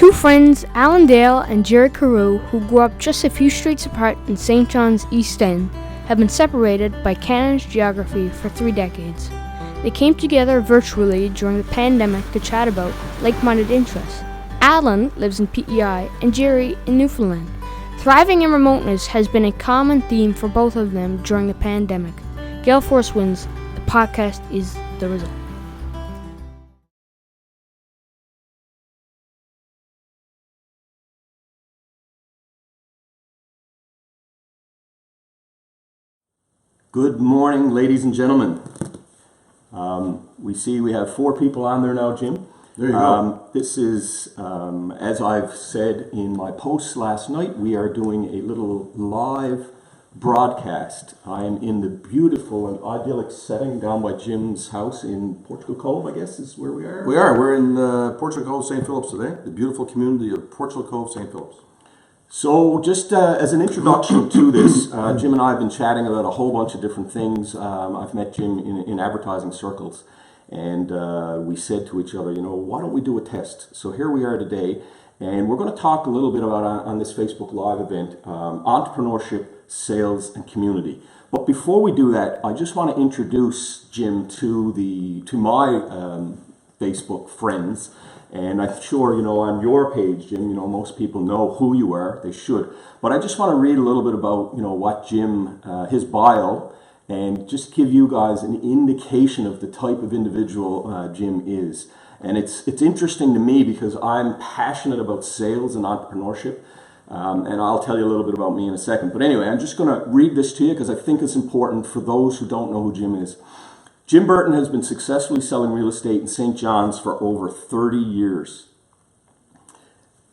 Two friends, Alan Dale and Jerry Carew, who grew up just a few streets apart in St. John's East End, have been separated by Canada's geography for 3 decades. They came together virtually during the pandemic to chat about like-minded interests. Alan lives in PEI and Jerry in Newfoundland. Thriving in remoteness has been a common theme for both of them during the pandemic. Gale Force wins. The podcast is the result. Good morning, ladies and gentlemen. We have 4 people on there now, Jim. There you go. This is, as I've said in my posts last night, we are doing a little live broadcast. I am in the beautiful and idyllic setting down by Jim's house in Portugal Cove, I guess is where we are. We're in Portugal Cove, St. Phillips today, the beautiful community of Portugal Cove, St. Phillips. So just as an introduction to this, Jim and I have been chatting about a whole bunch of different things. I've met Jim in advertising circles, and we said to each other, why don't we do a test? So here we are today, and we're going to talk a little bit about, on this Facebook Live event, entrepreneurship, sales, and community. But before we do that, I just want to introduce Jim to my Facebook friends. And I'm sure, on your page, Jim, most people know who you are. They should. But I just want to read a little bit about, what Jim, his bio, and just give you guys an indication of the type of individual Jim is. And it's interesting to me because I'm passionate about sales and entrepreneurship. And I'll tell you a little bit about me in a second. But anyway, I'm just going to read this to you because I think it's important for those who don't know who Jim is. Jim Burton has been successfully selling real estate in St. John's for over 30 years.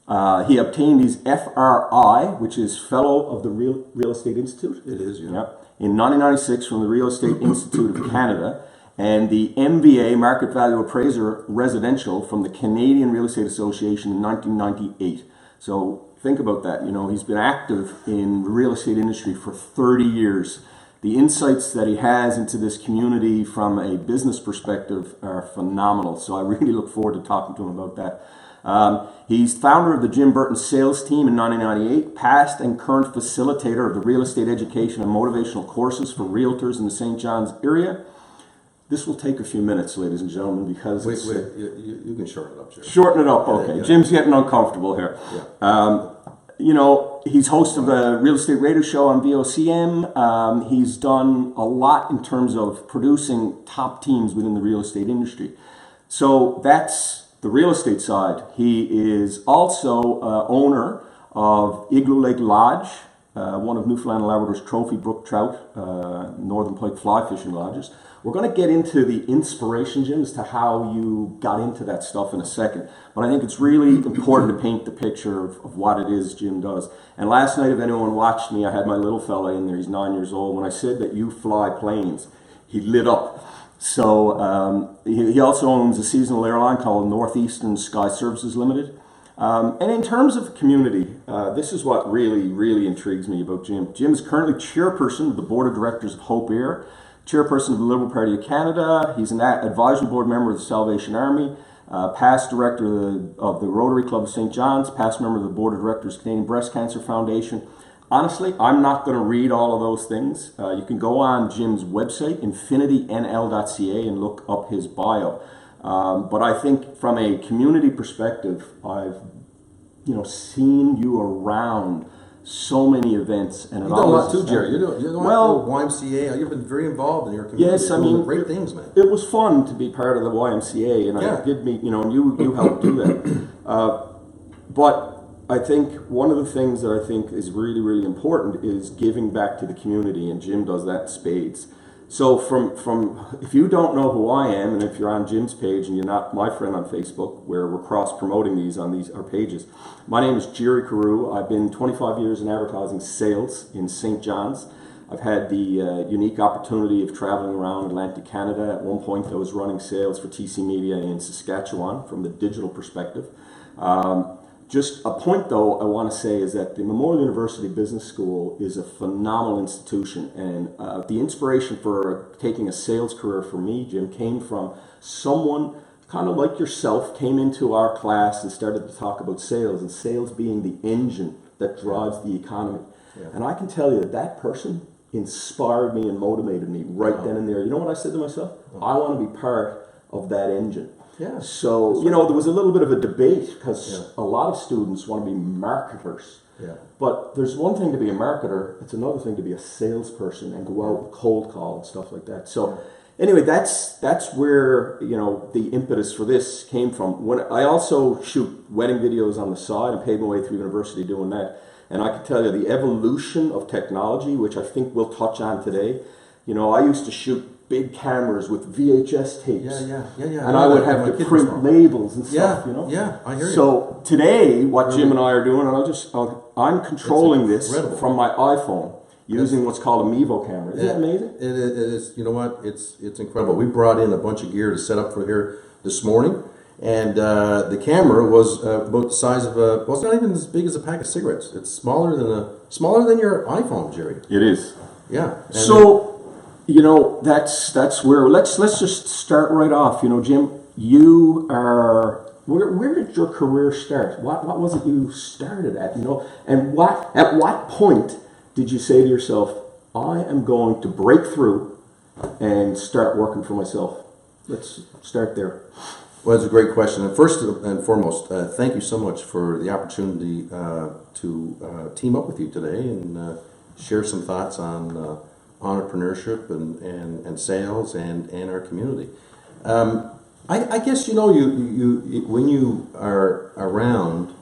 He obtained his FRI, which is Fellow of the Real Estate Institute. It is, yeah. In 1996 from the Real Estate Institute of Canada, and the MVA, Market Value Appraiser Residential, from the Canadian Real Estate Association in 1998. So think about that. He's been active in the real estate industry for 30 years. The insights that he has into this community from a business perspective are phenomenal. So I really look forward to talking to him about that. He's founder of the Jim Burton sales team in 1998, past and current facilitator of the real estate education and motivational courses for realtors in the St. John's area. This will take a few minutes, ladies and gentlemen, because Wait, you can shorten it up, Jerry. Shorten it up, okay. Yeah. Jim's getting uncomfortable here. Yeah. He's host of a real estate radio show on VOCM. He's done a lot in terms of producing top teams within the real estate industry. So that's the real estate side. He is also owner of Igloo Lake Lodge, one of Newfoundland Labrador's trophy brook trout, northern pike fly fishing lodges. We're going to get into the inspiration, Jim, as to how you got into that stuff in a second. But I think it's really important to paint the picture of what it is Jim does. And last night, if anyone watched me, I had my little fella in there. He's 9 years old. When I said that you fly planes, he lit up. So he also owns a seasonal airline called Northeastern Sky Services Limited. And in terms of community, this is what really, really intrigues me about Jim. Jim is currently chairperson of the board of directors of Hope Air, chairperson of the Liberal Party of Canada. He's an advisory board member of the Salvation Army, past director of the Rotary Club of St. John's, past member of the board of directors of Canadian Breast Cancer Foundation. Honestly, I'm not going to read all of those things. You can go on Jim's website, infinitynl.ca, and look up his bio. But I think from a community perspective, I've seen you around so many events, and you've done a lot too, Jerry. You're doing well, YMCA. You've been very involved in your community. Yes, I mean, great things, man. It was fun to be part of the YMCA, and I did meet. You helped do that. But I think one of the things that I think is really, really important is giving back to the community, and Jim does that in spades. So from if you don't know who I am, and if you're on Jim's page and you're not my friend on Facebook, where we're cross-promoting these on our pages, my name is Jerry Carew. I've been 25 years in advertising sales in St. John's. I've had the unique opportunity of traveling around Atlantic Canada. At one point, I was running sales for TC Media in Saskatchewan from the digital perspective. Just a point, though, I want to say is that the Memorial University Business School is a phenomenal institution, and the inspiration for taking a sales career for me, Jim, came from someone kind of like yourself, came into our class and started to talk about sales, and sales being the engine that drives the economy. Yeah. And I can tell you that person inspired me and motivated me right then and there. You know what I said to myself? I want to be part of that engine. Yeah. So, you know, there was a little bit of a debate because a lot of students want to be marketers. Yeah. But there's one thing to be a marketer, it's another thing to be a salesperson and go out and cold call and stuff like that. So anyway, that's where, you know, the impetus for this came from. When I also shoot wedding videos on the side and paid my way through university doing that. And I can tell you the evolution of technology, which I think we'll touch on today. You know, I used to shoot big cameras with VHS tapes. Yeah. And I would have to print labels and stuff, you know? Yeah, I hear you. So today, what Jim and I are doing, and I'm controlling this from my iPhone using what's called a Mevo camera. Isn't that amazing? It is. You know what? It's incredible. We brought in a bunch of gear to set up for here this morning, and the camera was about the size of a. Well, it's not even as big as a pack of cigarettes. It's smaller than your iPhone, Jerry. It is. Yeah. And So, you know, that's where let's just start right off. You know, Jim, you are. Where did your career start? What was it you started at? You know, and at what point did you say to yourself, I am going to break through and start working for myself? Let's start there. Well, it's a great question. And first and foremost, thank you so much for the opportunity to team up with you today and share some thoughts on entrepreneurship and sales and our community. I guess, you know, you when you are around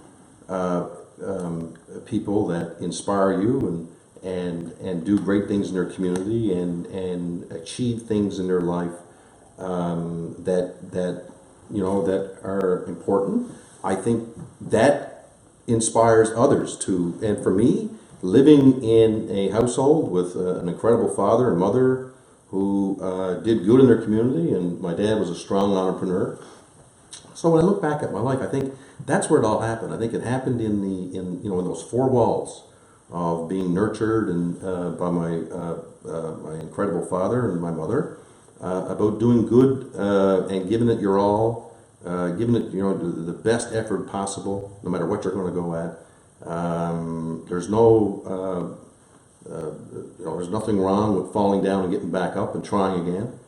people that inspire you and do great things in their community and achieve things in their life that you know that are important, I think that inspires others to. And for me, living in a household with an incredible father and mother who did good in their community, and my dad was a strong entrepreneur. So when I look back at my life, I think that's where it all happened. I think it happened in those four walls of being nurtured and by my incredible father and my mother about doing good and giving it your all, giving it the best effort possible, no matter what you're going to go at. There's no there's nothing wrong with falling down and getting back up and trying again.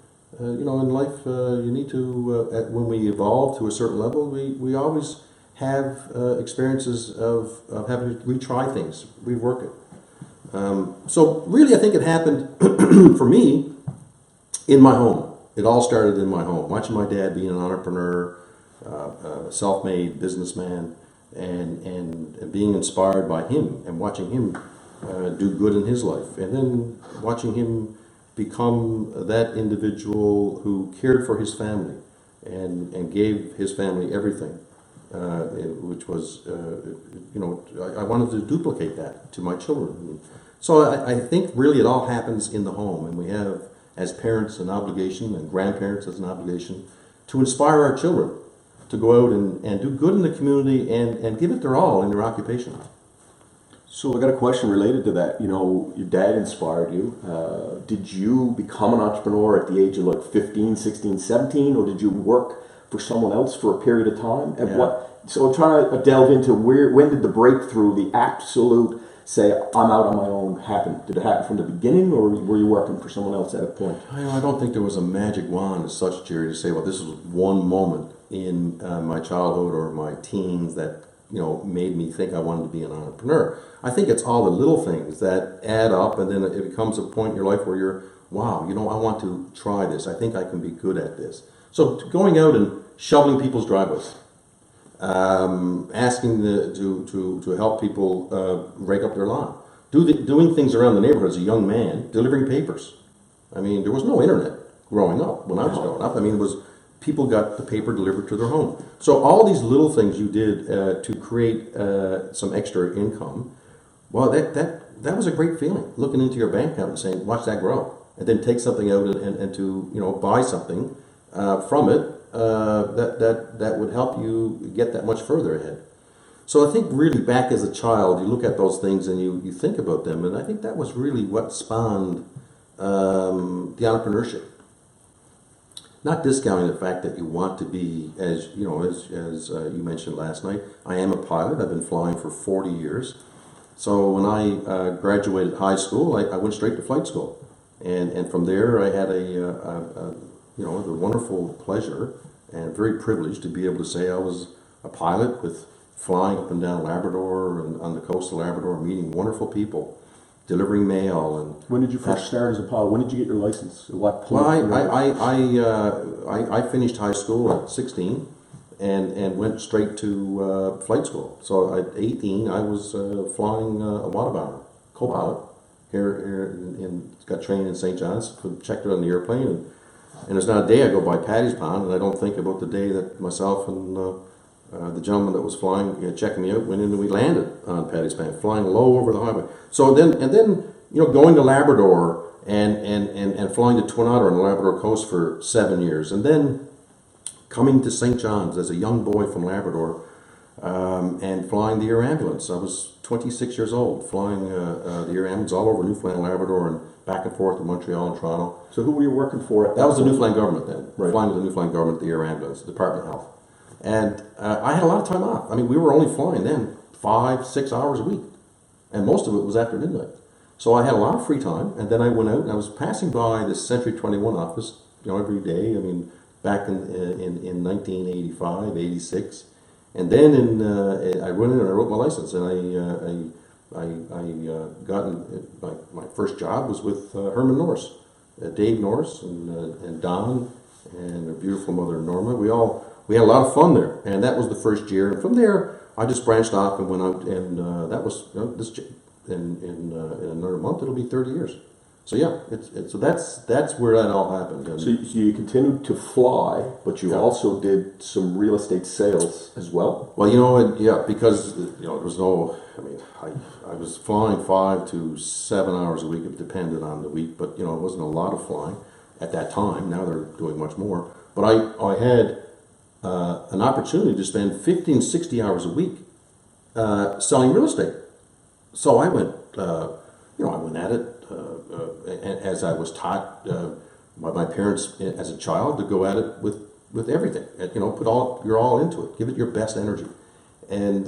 In life, you need to, when we evolve to a certain level, we always have experiences of having to retry things, rework it. So really, I think it happened for me in my home. It all started in my home, watching my dad being an entrepreneur, self-made businessman, and being inspired by him and watching him do good in his life, and then watching him become that individual who cared for his family and gave his family everything, which was, I wanted to duplicate that to my children. So I think really it all happens in the home, and we have, as parents, an obligation, and grandparents as an obligation, to inspire our children to go out and do good in the community and give it their all in their occupation. So I got a question related to that. You know, your dad inspired you. Did you become an entrepreneur at the age of like 15, 16, 17, or did you work for someone else for a period of time? And so I'm trying to delve into when did the breakthrough, the absolute, say, I'm out on my own, happen? Did it happen from the beginning, or were you working for someone else at a point? I don't think there was a magic wand as such, Jerry, to say, well, this was one moment in my childhood or my teens that made me think I wanted to be an entrepreneur. I think it's all the little things that add up, and then it becomes a point in your life where you're, wow, I want to try this. I think I can be good at this. So going out and shoveling people's driveways, asking to help people rake up their lawn, doing things around the neighborhood as a young man, delivering papers. I mean, there was no internet growing up when I was growing up. I mean, it was people got the paper delivered to their home. So all these little things you did to create some extra income, well, that was a great feeling, looking into your bank account and saying, watch that grow. And then take something out and to buy something from it that would help you get that much further ahead. So I think really back as a child, you look at those things and you think about them, and I think that was really what spawned the entrepreneurship. not discounting the fact that you want to be, as you know, as you mentioned last night, I am a pilot. I've been flying for 40 years. So when I graduated high school, I went straight to flight school. And from there, I had the wonderful pleasure and very privileged to be able to say I was a pilot with flying up and down Labrador and on the coast of Labrador, meeting wonderful people, delivering mail. And when did you first start as a pilot? When did you get your license? At what point? Well, I finished high school at 16 and went straight to flight school. So at 18, I was flying a water bomber, co-pilot. Here got trained in St. John's, checked it on the airplane, and there's not a day I go by Paddy's Pond and I don't think about the day that myself and the gentleman that was flying, checking me out, went in and we landed on Paddy's Pond, flying low over the highway. So then going to Labrador and flying to Twin Otter on the Labrador coast for 7 years, and then coming to St. John's as a young boy from Labrador and flying the air ambulance. I was 26 years old, flying the air ambulance all over Newfoundland Labrador and back and forth to Montreal and Toronto. So who were you working for at that That was the point? Newfoundland government then, Right. flying with the Newfoundland government, the air ambulance, the Department of Health. And I had a lot of time off. I mean, we were only flying then 5-6 hours a week, and most of it was after midnight. So I had a lot of free time, and then I went out and I was passing by the Century 21 office, every day. I mean, back in 1985, 86, and then I went in and I wrote my license, and I got my first job was with Herman Norris, Dave Norris, and Don, and their beautiful mother Norma. We had a lot of fun there, and that was the first year. And from there, I just branched off and went out, and that was in another month it'll be 30 years. So yeah, so that's where that all happened. And So you continued to fly, but you also did some real estate sales as well? well, because there was no. I mean, I was flying 5 to 7 hours a week. It depended on the week, but it wasn't a lot of flying at that time. Now they're doing much more. But I had an opportunity to spend 50 and 60 hours a week selling real estate. So I went, I went at it as I was taught by my parents as a child to go at it with everything. You're all into it. Give it your best energy. And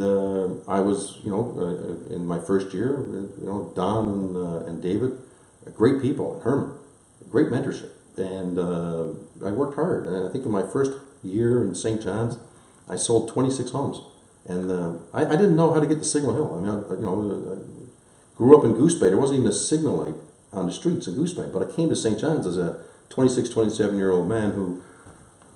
I was, in my first year, Don and David, great people, and Herman, great mentorship. And I worked hard. And I think in my first year in St. John's, I sold 26 homes. And I didn't know how to get to Signal Hill. I mean, I grew up in Goose Bay. There wasn't even a signal light on the streets in Goose Bay. But I came to St. John's as a 26, 27-year-old man who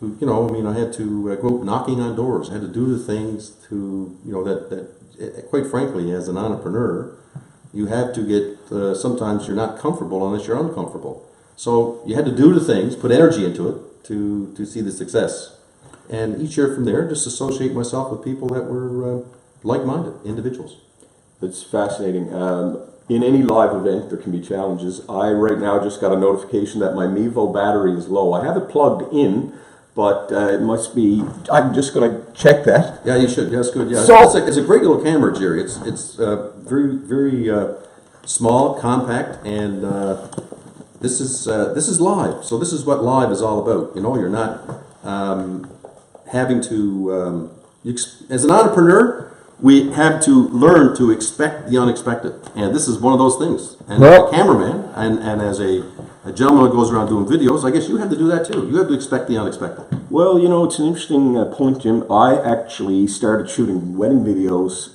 I had to go up knocking on doors. I had to do the things to, that quite frankly, as an entrepreneur, you have to get, sometimes you're not comfortable unless you're uncomfortable. So you had to do the things, put energy into it to see the success. And each year from there, just associate myself with people that were like-minded individuals. It's fascinating. In any live event, there can be challenges. I right now just got a notification that my Mevo battery is low. I have it plugged in, but it must be. I'm just going to check that. Yeah, you should. Yeah, that's good. Yeah, So- it's a great little camera, Jerry. It's very very small, compact, and this is live. So this is what live is all about. You're not having to. As an entrepreneur, we have to learn to expect the unexpected, and this is one of those things. And as a cameraman, and as a gentleman who goes around doing videos, I guess you have to do that too. You have to expect the unexpected. Well, it's an interesting point, Jim. I actually started shooting wedding videos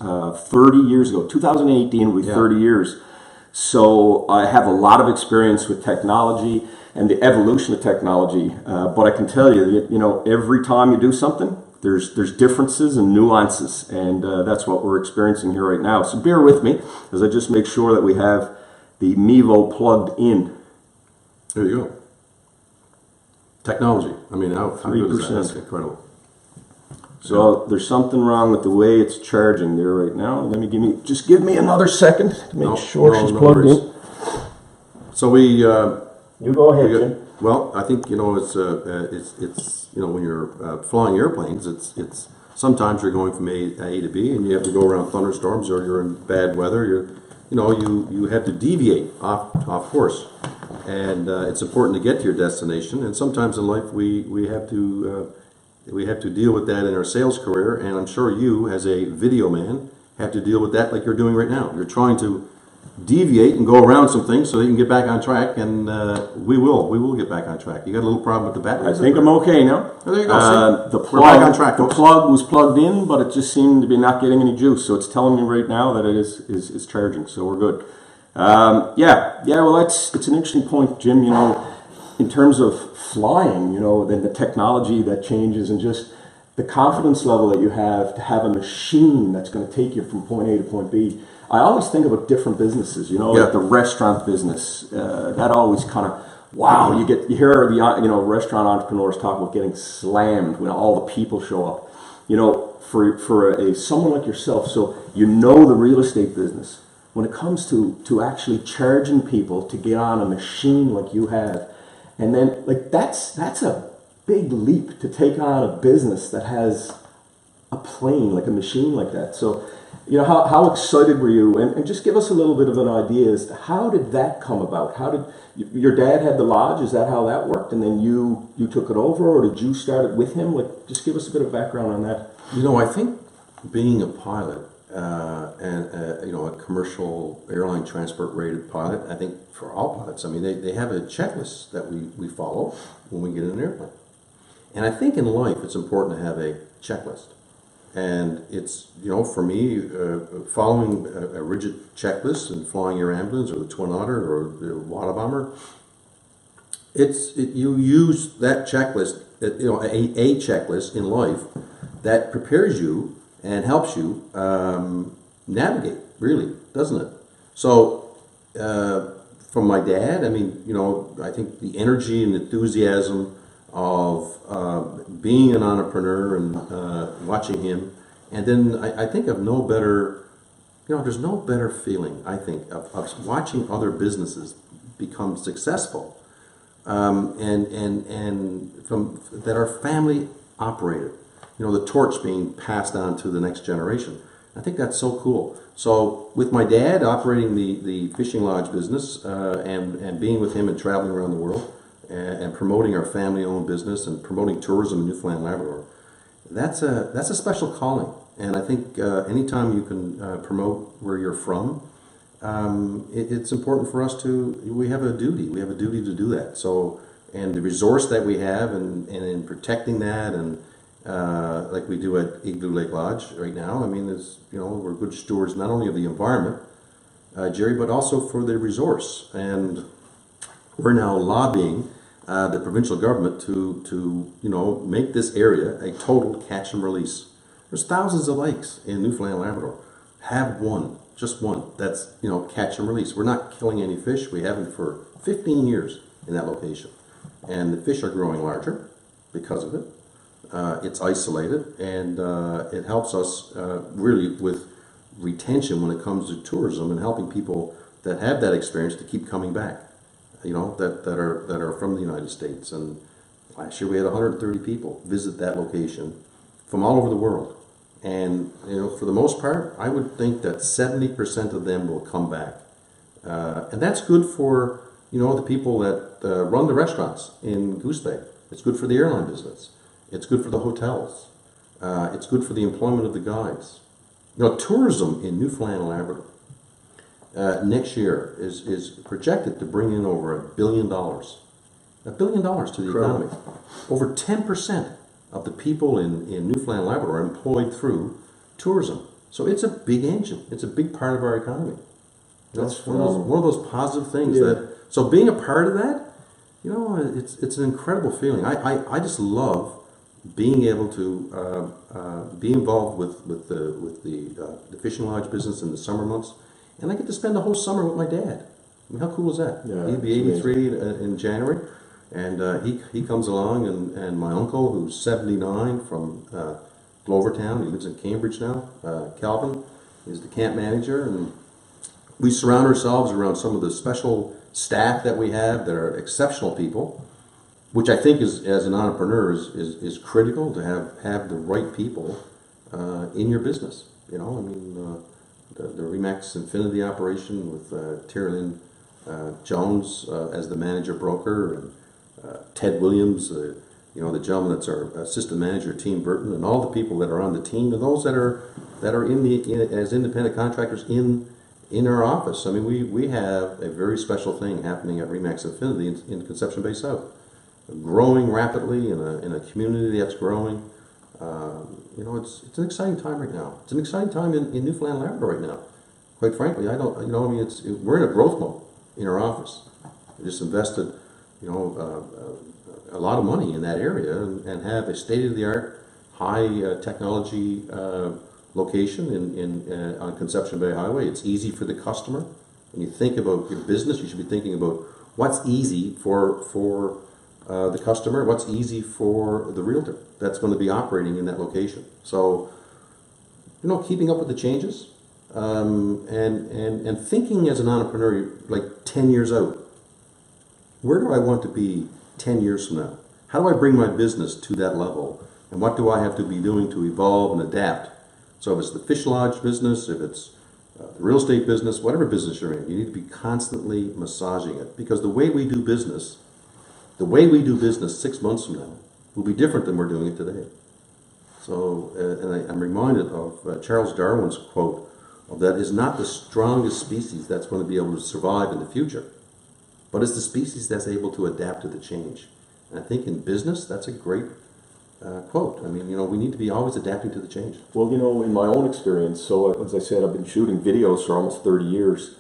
30 years ago. 2018 will be 30 years. So I have a lot of experience with technology and the evolution of technology. But I can tell you, every time you do something, there's differences and nuances, and that's what we're experiencing here right now. So bear with me as I just make sure that we have the Mevo plugged in. There you go. Technology. I mean, how good is that? 3%. That's incredible. So there's something wrong with the way it's charging there right now. Just give me another second to make sure she's plugged worries. in. So we. You go ahead, Jim. Well, I think it's when you're flying airplanes, it's sometimes you're going from A to B, and you have to go around thunderstorms, or you're in bad weather. you have to deviate off course, and it's important to get to your destination. And sometimes in life we have to deal with that in our sales career. And I'm sure you, as a video man, have to deal with that like you're doing right now. You're trying to deviate and go around some things so that you can get back on track, and we will get back on track. You got a little problem with the battery? I think I'm okay now. Oh, there you go. We're back on track. The plug was plugged in, but it just seemed to be not getting any juice. So it's telling me right now that it is charging. So we're good. Yeah. Well, it's an interesting point, Jim. In terms of flying, then the technology that changes and just the confidence level that you have to have a machine that's going to take you from point A to point B. I always think about different businesses, like the restaurant business. That always kind of, wow, you hear the restaurant entrepreneurs talk about getting slammed when all the people show up. For someone like yourself, so the real estate business. When it comes to actually charging people to get on a machine like you have, and then that's a big leap to take on a business that has a plane, like a machine like that. So, how excited were you? And just give us a little bit of an idea as to how did that come about? How did your dad had the lodge? Is that how that worked? And then you took it over, or did you start it with him? Just give us a bit of background on that. I think being a pilot and a commercial airline transport rated pilot, I think for all pilots, they have a checklist that we follow when we get in an airplane. And I think in life it's important to have a checklist. And it's, for me, following a rigid checklist and flying your ambulance or the Twin Otter or the water bomber, you use that checklist, a checklist in life that prepares you and helps you navigate, really, doesn't it? So, from my dad, I think the energy and enthusiasm of being an entrepreneur and watching him, and then I think of no better, there's no better feeling, I think, of watching other businesses become successful, and from that are family operated, the torch being passed on to the next generation. I think that's so cool. So with my dad operating the fishing lodge business and being with him and traveling around the world, and promoting our family-owned business and promoting tourism in Newfoundland Labrador, that's a special calling. And I think anytime you can promote where you're from, it's important for us we have a duty to do that. So, and the resource that we have and in protecting that, and like we do at Igloo Lake Lodge right now, we're good stewards not only of the environment, Jerry, but also for the resource. And we're now lobbying the provincial government to make this area a total catch and release. There's thousands of lakes in Newfoundland Labrador. Have just one, that's catch and release. We're not killing any fish. We haven't for 15 years in that location. And the fish are growing larger because of it. It's isolated, and it helps us really with retention when it comes to tourism and helping people that have that experience to keep coming back. That are from the United States. And last year we had 130 people visit that location from all over the world. And for the most part, I would think that 70% of them will come back. And that's good for the people that run the restaurants in Goose Bay. It's good for the airline business. It's good for the hotels. It's good for the employment of the guides. Tourism in Newfoundland Labrador next year is projected to bring in over $1 billion. $1 billion to the economy. Over 10% of the people in Newfoundland Labrador are employed through tourism. So it's a big engine. It's a big part of our economy. That's one of those positive things. So being a part of that, it's an incredible feeling. I just love being able to be involved with the fishing lodge business in the summer months. And I get to spend the whole summer with my dad. How cool is that? Yeah, He'd be 83 in January, and he comes along, and my uncle, who's 79 from Glovertown, he lives in Cambridge now, Calvin, is the camp manager, and we surround ourselves around some of the special staff that we have that are exceptional people, which I think is, as an entrepreneur, is critical to have the right people in your business. the Remax Infinity operation with Tyrone Jones as the manager broker, and Ted Williams, the gentleman that's our assistant manager, Team Burton, and all the people that are on the team, and those that are as independent contractors in our office. I mean, we have a very special thing happening at Remax Infinity in Conception Bay South, growing rapidly in a community that's growing. It's an exciting time right now. It's an exciting time in Newfoundland Labrador right now. Quite frankly, we're in a growth mode in our office. We just invested, a lot of money in that area and have a state-of-the-art, high technology location on Conception Bay Highway. It's easy for the customer. When you think about your business, you should be thinking about what's easy for the customer, what's easy for the realtor that's going to be operating in that location. So, keeping up with the changes and thinking as an entrepreneur, like 10 years out. Where do I want to be 10 years from now? How do I bring my business to that level? And what do I have to be doing to evolve and adapt? So if it's the fish lodge business, if it's the real estate business, whatever business you're in, you need to be constantly massaging it. Because the way we do business 6 months from now will be different than we're doing it today. So, I'm reminded of Charles Darwin's quote of that is not the strongest species that's going to be able to survive in the future, but it's the species that's able to adapt to the change. And I think in business, that's a great quote. I mean, we need to be always adapting to the change. Well, in my own experience, so as I said, I've been shooting videos for almost 30 years.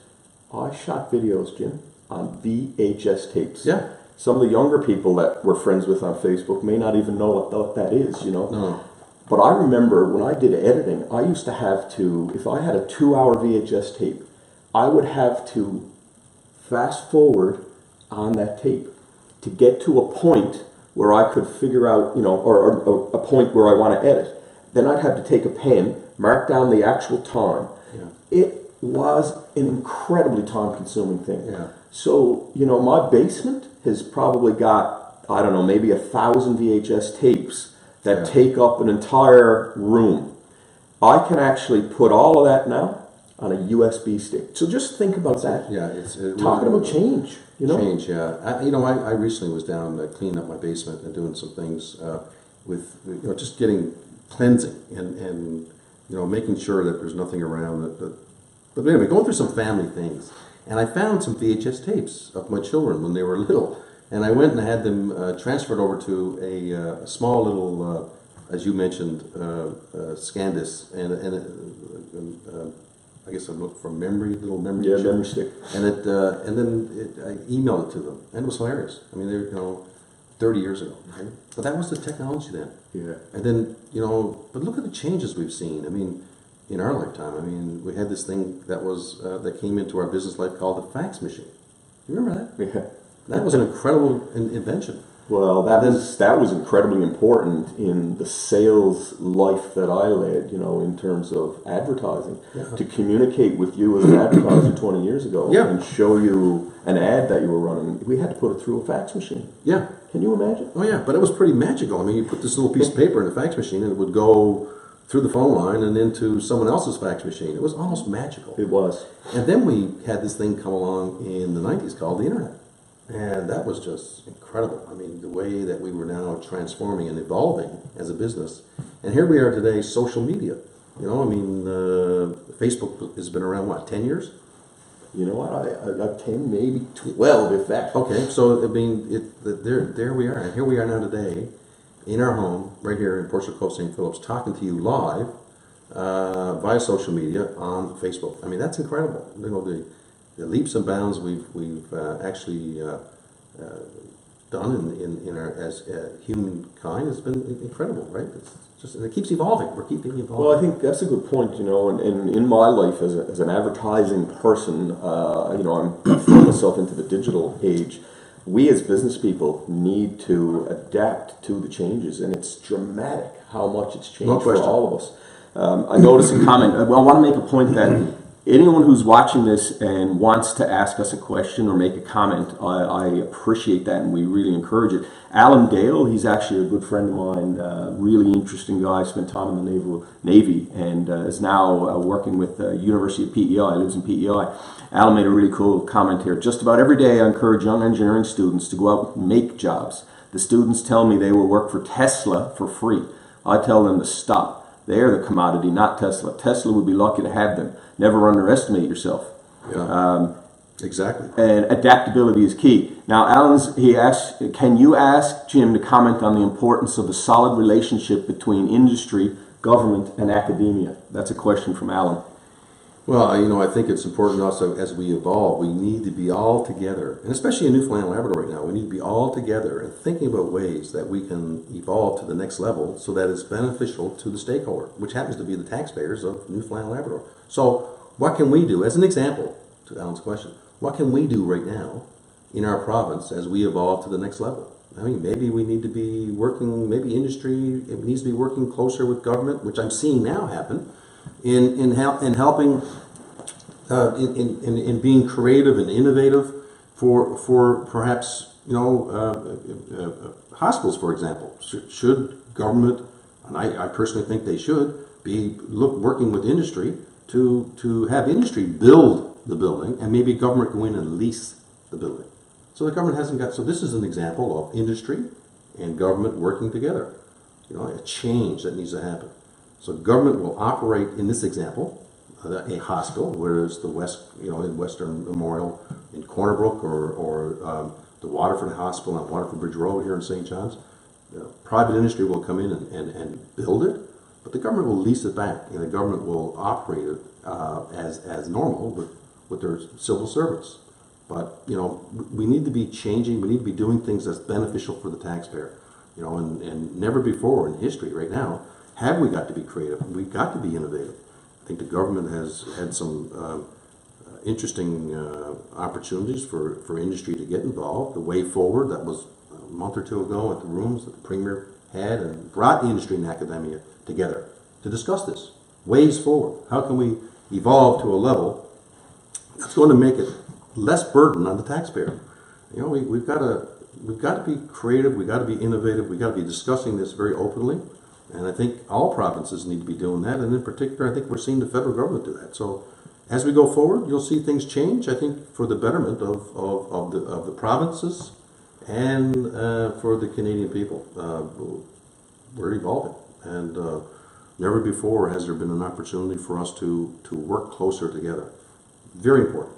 I shot videos, Jim, on VHS tapes. Yeah. Some of the younger people that we're friends with on Facebook may not even know what that is, No. But I remember when I did editing, I used to have to, if I had a 2-hour VHS tape, I would have to fast forward on that tape to get to a point where I could figure out, or a point where I want to edit. Then I'd have to take a pen, mark down the actual time. Yeah. It was an incredibly time-consuming thing. Yeah. So, my basement has probably got, I don't know, maybe 1,000 VHS tapes that take up an entire room. I can actually put all of that now on a USB stick. So just think about that. Yeah, it's talking about change. Change, yeah. I recently was down cleaning up my basement and doing some things with just getting cleansing and making sure that there's nothing around. But anyway, going through some family things, and I found some VHS tapes of my children when they were little, and I went and had them transferred over to a small little, as you mentioned, ScanDisk, and I guess I'm looking for little memory. Yeah, memory stick. And then I emailed it to them, and it was hilarious. I mean, they were 30 years ago, right? But that was the technology then. Yeah. And then but look at the changes we've seen. I mean, in our lifetime, I mean, we had this thing that was that came into our business life called the fax machine. You remember that? Yeah. That was an incredible invention. Well, that was incredibly important in the sales life that I led, in terms of advertising. Yeah. To communicate with you as an advertiser 20 years ago and show you an ad that you were running, we had to put it through a fax machine. Yeah. Can you imagine? Oh, yeah, but it was pretty magical. I mean, you put this little piece of paper in the fax machine, and it would go through the phone line and into someone else's fax machine. It was almost magical. It was. And then we had this thing come along in the 90s called the internet. And that was just incredible. I mean, the way that we were now transforming and evolving as a business. And here we are today, social media. Facebook has been around, 10 years? You know what, I 10, maybe 12, if that. Okay, so, there we are. And here we are now today, in our home, right here in Portrait Cove, St. Philip's, talking to you live via social media on Facebook. I mean, that's incredible. The leaps and bounds we've actually done in our as humankind has been incredible, right? And it keeps evolving. We're keeping evolving. Well, I think that's a good point. And in my life as an advertising person, I'm throwing myself into the digital age. We as business people need to adapt to the changes, and it's dramatic how much it's changed for all of us. I noticed a comment. Well, I want to make a point that anyone who's watching this and wants to ask us a question or make a comment, I appreciate that, and we really encourage it. Alan Dale, he's actually a good friend of mine, really interesting guy, spent time in the Navy and is now working with the University of PEI, lives in PEI. Alan made a really cool comment here. Just about every day I encourage young engineering students to go out and make jobs. The students tell me they will work for Tesla for free. I tell them to stop. They are the commodity, not Tesla. Tesla would be lucky to have them. Never underestimate yourself. Yeah. Exactly. And adaptability is key. Now, he asked, can you ask Jim to comment on the importance of a solid relationship between industry, government, and academia? That's a question from Alan. Well, you know, I think it's important also as we evolve, we need to be all together, and especially in Newfoundland Labrador right now, we need to be all together and thinking about ways that we can evolve to the next level so that it's beneficial to the stakeholder, which happens to be the taxpayers of Newfoundland Labrador. So what can we do, as an example, to Alan's question, what can we do right now in our province as we evolve to the next level? I mean, maybe we need to be working, maybe industry it needs to be working closer with government, which I'm seeing now happen, in helping, in being creative and innovative for perhaps, you know, hospitals, for example. Should government, and I personally think they should, be working with industry to have industry build the building and maybe government go in and lease the building. So the government hasn't got, so this is an example of industry and government working together. You know, a change that needs to happen. So government will operate, in this example, a hospital, whether it's the West, you know, in Western Memorial in Corner Brook or the Waterford Hospital on Waterford Bridge Road here in St. John's. Private industry will come in and build it, but the government will lease it back, and the government will operate it as normal with their civil servants. But, you know, we need to be changing, we need to be doing things that's beneficial for the taxpayer. You know, and never before in history right now have we got to be creative. We've got to be innovative. I think the government has had some interesting opportunities for industry to get involved. The way forward, that was a month or two ago at the rooms that the Premier had and brought the industry and academia together to discuss this. Ways forward. How can we evolve to a level that's going to make it less burden on the taxpayer? You know, we've got to be creative, we've got to be innovative, we've got to be discussing this very openly. And I think all provinces need to be doing that, and in particular, I think we're seeing the federal government do that. So, as we go forward, you'll see things change. I think for the betterment of the provinces and for the Canadian people, we're evolving, and never before has there been an opportunity for us to work closer together. Very important.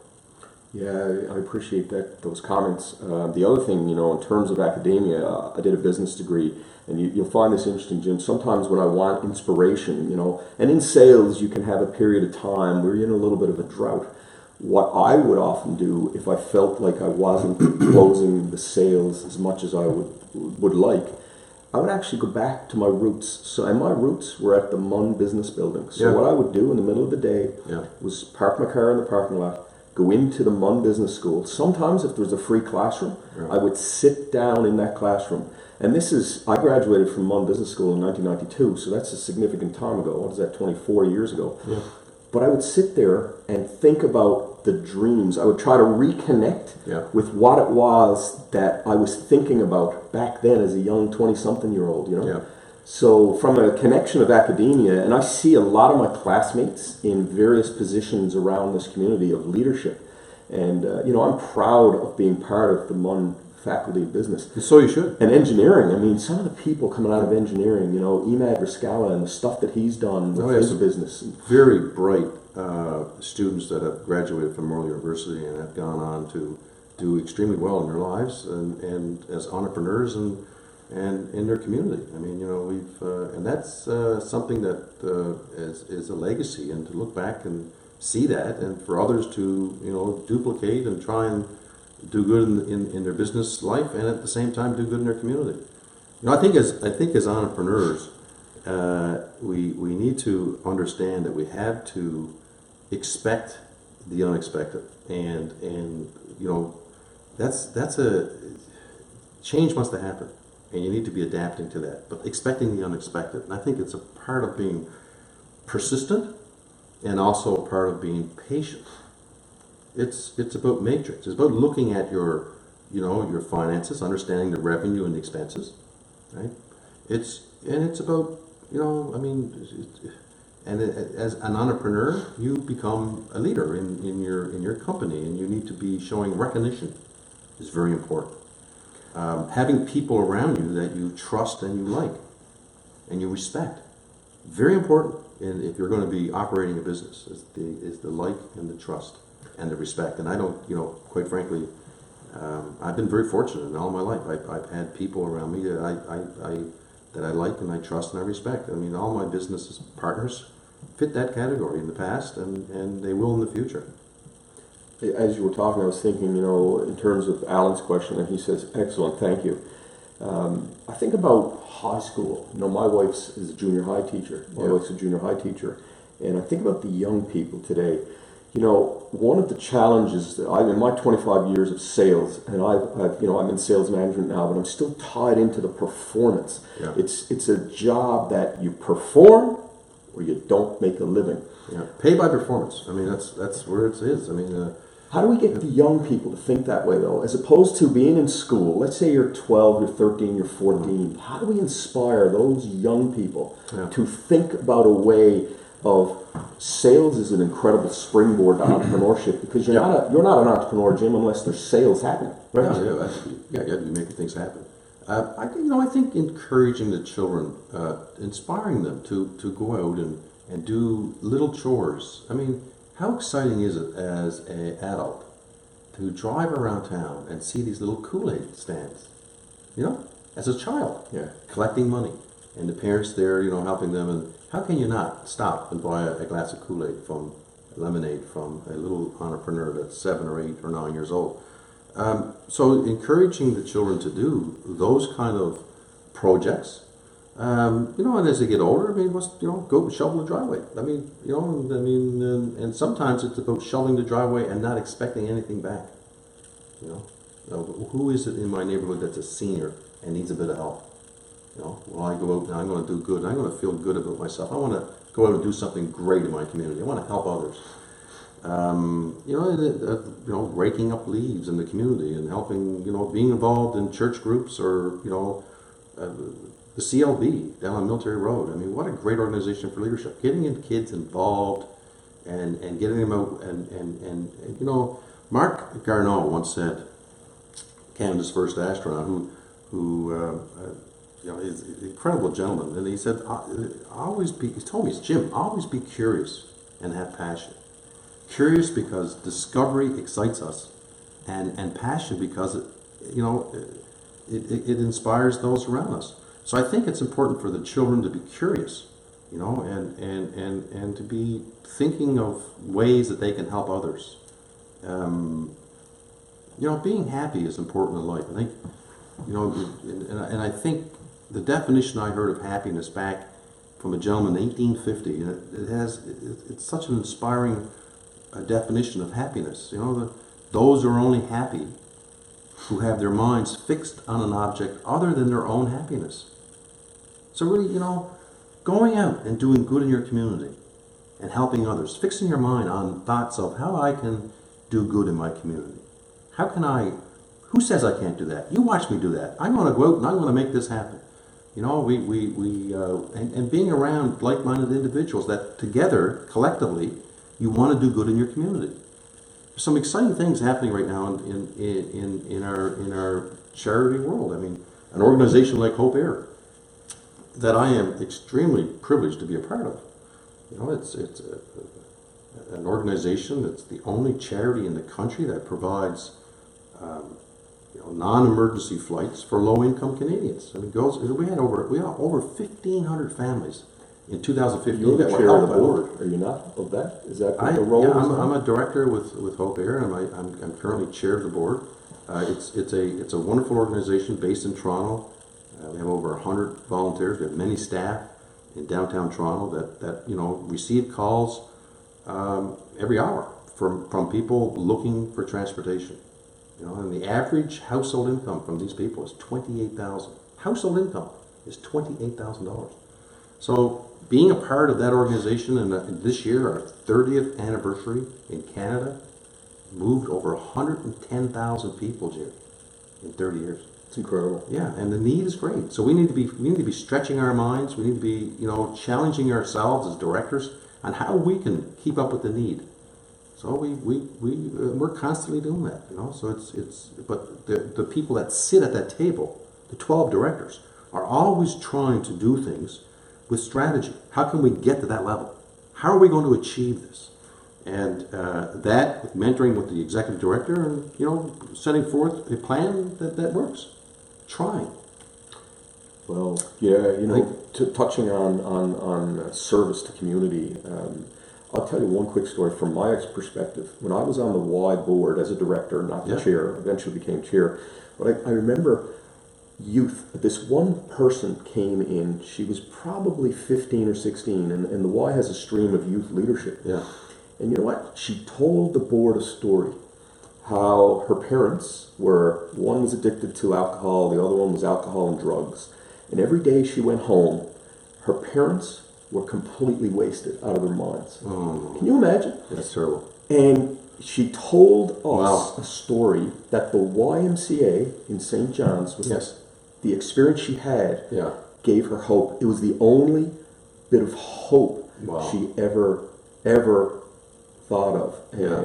Yeah, I appreciate those comments. The other thing, you know, in terms of academia, I did a business degree, and you'll find this interesting, Jim. Sometimes when I want inspiration, you know, and in sales you can have a period of time where you're in a little bit of a drought. What I would often do if I felt like I wasn't closing the sales as much as I would like, I would actually go back to my roots. So, and my roots were at the MUN business building. So what I would do in the middle of the day was park my car in the parking lot, go into the MUN Business School. Sometimes if there was a free classroom, I would sit down in that classroom. And I graduated from MUN Business School in 1992, so that's a significant time ago. What is that, 24 years ago? Yeah. But I would sit there and think about the dreams. I would try to reconnect with what it was that I was thinking about back then as a young 20-something-year-old, you know? Yeah. So from a connection of academia, and I see a lot of my classmates in various positions around this community of leadership. And, you know, I'm proud of being part of the MUN Faculty of Business. And so you should. And engineering. I mean, some of the people coming out of engineering, you know, Emad Riscala and the stuff that he's done with his business. Very bright students that have graduated from Memorial University and have gone on to do extremely well in their lives and as entrepreneurs and in their community. I mean, you know, we've and that's something that is a legacy, and to look back and see that, and for others to, you know, duplicate and try and do good in their business life, and at the same time do good in their community. You know, I think as entrepreneurs, we need to understand that we have to expect the unexpected, and you know, that's a change wants to happen. And you need to be adapting to that, but expecting the unexpected. And I think it's a part of being persistent and also part of being patient. It's about matrix. It's about looking at your, your finances, understanding the revenue and the expenses, right? It's about, as an entrepreneur, you become a leader in your company, and you need to be showing recognition is very important. Having people around you that you trust and you like and you respect, very important. And if you're going to be operating a business, is the like and the trust and the respect. And I don't, quite frankly, I've been very fortunate in all my life. I've had people around me that I like and I trust and I respect. I mean, all my business partners fit that category in the past, and they will in the future. As you were talking, I was thinking, in terms of Alan's question, and he says, excellent, thank you. I think about high school. My wife's is a junior high teacher. My wife's a junior high teacher. And I think about the young people today. One of the challenges that in my 25 years of sales, and I'm in sales management now, but I'm still tied into the performance. Yeah. It's a job that you perform or you don't make a living. Yeah, pay by performance. I mean, that's where it is. I mean, how do we get the young people to think that way, though, as opposed to being in school? Let's say you're 12, you're 13, you're 14. How do we inspire those young people to think about a way of sales is an incredible springboard to entrepreneurship, because you're not an entrepreneur, Jim, unless there's sales happening, right? Yeah, you have to be making things happen. I think encouraging the children, inspiring them to go out and do little chores. I mean, how exciting is it as an adult to drive around town and see these little Kool-Aid stands? As a child, collecting money, and the parents there, helping them. And how can you not stop and buy a glass of Kool-Aid lemonade from a little entrepreneur that's 7 or 8 or 9 years old? So encouraging the children to do those kind of projects, and as they get older, go shovel the driveway. And sometimes it's about shoveling the driveway and not expecting anything back. Who is it in my neighborhood that's a senior and needs a bit of help? Well, I go out and I'm going to do good. I'm going to feel good about myself. I want to go out and do something great in my community. I want to help others. Raking up leaves in the community and helping, being involved in church groups or, the CLB down on Military Road. I mean, what a great organization for leadership. Getting kids involved and getting them out. And Mark Garneau once said, Canada's first astronaut, who he's an incredible gentleman. And he said, he told me, Jim, always be curious and have passion. Curious because discovery excites us, and passion because it inspires those around us. So I think it's important for the children to be curious, and to be thinking of ways that they can help others. Being happy is important in life. I think, and I think the definition I heard of happiness back from a gentleman in 1850, it's such an inspiring definition of happiness. Those are only happy who have their minds fixed on an object other than their own happiness. So really, going out and doing good in your community and helping others, fixing your mind on thoughts of how I can do good in my community. Who says I can't do that? You watch me do that. I'm going to go out and I'm going to make this happen. And being around like-minded individuals that together, collectively, you want to do good in your community. There's some exciting things happening right now in our charity world. I mean, an organization like Hope Air that I am extremely privileged to be a part of. It's an organization that's the only charity in the country that provides non-emergency flights for low-income Canadians. I mean, we had over 1,500 families in 2015. You're the chair of the board, are you not, of that? Is that the role? Yeah, I'm a director with Hope Air, and I'm currently chair of the board. It's a wonderful organization based in Toronto. We have over 100 volunteers. We have many staff in downtown Toronto that receive calls every hour from people looking for transportation. And the average household income from these people is $28,000. Household income is $28,000. So being a part of that organization, and this year, our 30th anniversary in Canada, moved over 110,000 people, Jim, in 30 years. It's incredible. Yeah, and the need is great. So we need to be stretching our minds. We need to be, challenging ourselves as directors on how we can keep up with the need. So we're constantly doing that, So but the people that sit at that table, the 12 directors, are always trying to do things with strategy. How can we get to that level? How are we going to achieve this? And that mentoring with the executive director, and setting forth a plan that works. Trying. Well, yeah, touching on service to community. I'll tell you one quick story from my perspective. When I was on the Y board as a director, not the chair, eventually became chair, but I remember youth. This one person came in, she was probably 15 or 16, and the Y has a stream of youth leadership. Yeah. And you know what? She told the board a story, how her parents were, one was addicted to alcohol, the other one was alcohol and drugs. And every day she went home, her parents were completely wasted out of their minds. Oh. Can you imagine? That's terrible. And she told us a story that the YMCA in St. John's, was the experience she had, gave her hope. It was the only bit of hope she ever thought of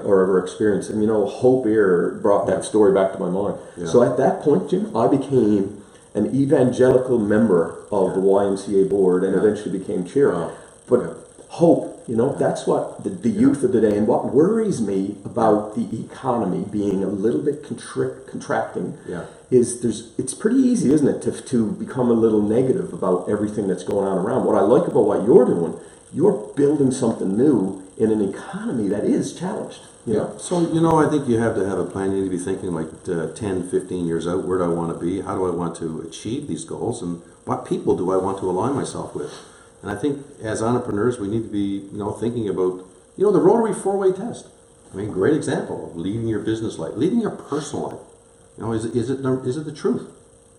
or ever experienced. And Hope Air brought that story back to my mind. Yeah. So at that point, Jim, I became an evangelical member of the YMCA board and eventually became chair. But hope, that's what the youth of the day, and what worries me about the economy being a little bit contracting is it's pretty easy, isn't it, to become a little negative about everything that's going on around. What I like about what you're doing, you're building something new in an economy that is challenged. Yeah. So, I think you have to have a plan. You need to be thinking like 10, 15 years out. Where do I want to be? How do I want to achieve these goals? And what people do I want to align myself with? And I think as entrepreneurs, we need to be, thinking about, the Rotary four-way test. I mean, great example of leading your business life, leading your personal life. Is it the truth?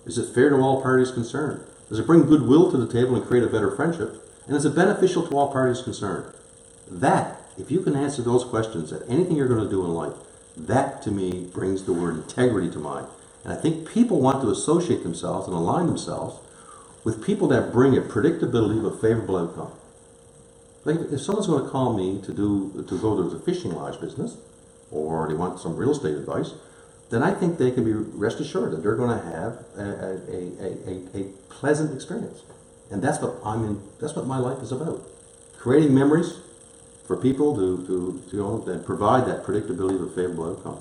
Is it fair to all parties concerned? Does it bring goodwill to the table and create a better friendship? And is it beneficial to all parties concerned? That, if you can answer those questions at anything you're going to do in life, that to me brings the word integrity to mind. And I think people want to associate themselves and align themselves with people that bring a predictability of a favorable outcome. Like if someone's going to call me to go to the fishing lodge business, or they want some real estate advice, then I think they can be rest assured that they're going to have a pleasant experience. And that's what my life is about. Creating memories for people to provide that predictability of a favorable outcome.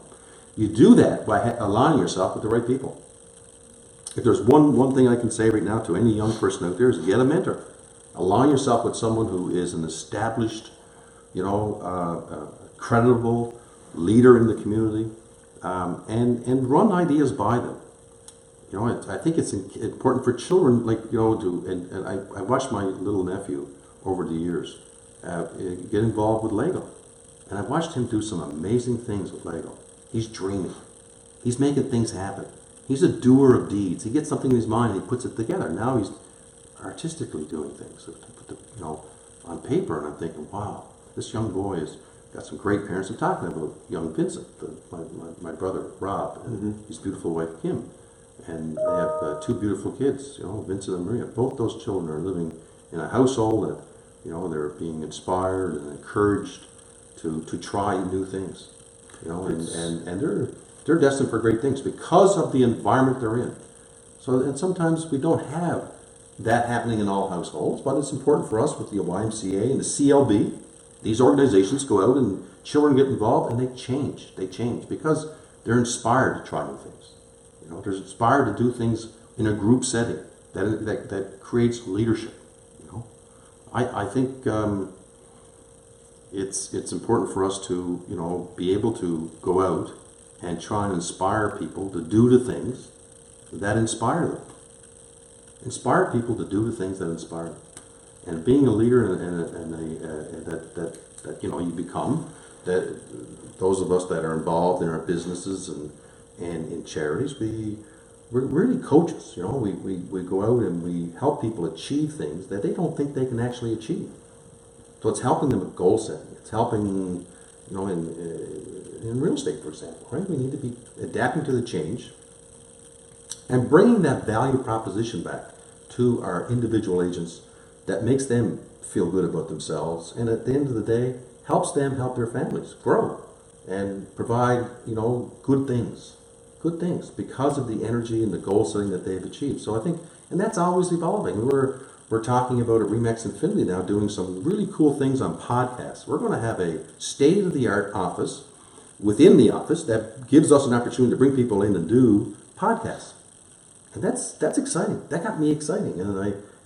You do that by aligning yourself with the right people. If there's one thing I can say right now to any young person out there is get a mentor. Align yourself with someone who is an established, credible leader in the community, and run ideas by them. I think it's important for children, and I watched my little nephew over the years get involved with Lego. And I've watched him do some amazing things with Lego. He's dreaming. He's making things happen. He's a doer of deeds. He gets something in his mind and he puts it together. Now he's artistically doing things, on paper. And I'm thinking, wow, this young boy has got some great parents. I'm talking about young Vincent, my brother Rob, and his beautiful wife Kim. And they have two beautiful kids, Vincent and Maria. Both those children are living in a household that, they're being inspired and encouraged to try new things, and they're destined for great things because of the environment they're in. So, and sometimes we don't have that happening in all households, but it's important for us with the YMCA and the CLB. These organizations go out and children get involved and they change. They change because they're inspired to try new things. They're inspired to do things in a group setting that creates leadership. I think it's important for us to be able to go out and try and inspire people to do the things that inspire them. Inspire people to do the things that inspire them. And being a leader that you become, that those of us that are involved in our businesses and in charities, we're really coaches, you know. We go out and we help people achieve things that they don't think they can actually achieve. So it's helping them with goal setting. It's helping, you know, in real estate, for example, right? We need to be adapting to the change and bringing that value proposition back to our individual agents that makes them feel good about themselves, and at the end of the day, helps them help their families grow and provide, you know, good things because of the energy and the goal setting that they've achieved. So I think, and that's always evolving. We're talking about at Remax Infinity now doing some really cool things on podcasts. We're going to have a state-of-the-art office within the office that gives us an opportunity to bring people in and do podcasts. And that's exciting. That got me exciting. And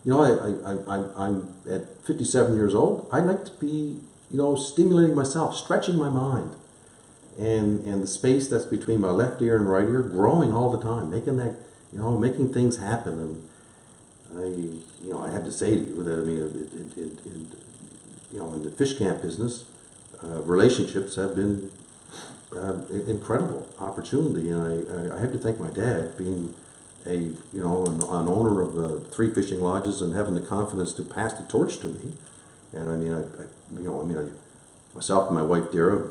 I'm at 57 years old. I like to be, you know, stimulating myself, stretching my mind. And the space that's between my left ear and right ear growing all the time, making that, you know, making things happen. And I have to say to you that, I mean, in the fish camp business, relationships have been incredible opportunity. And I have to thank my dad being an owner of 3 fishing lodges and having the confidence to pass the torch to me. And I mean, myself and my wife Dara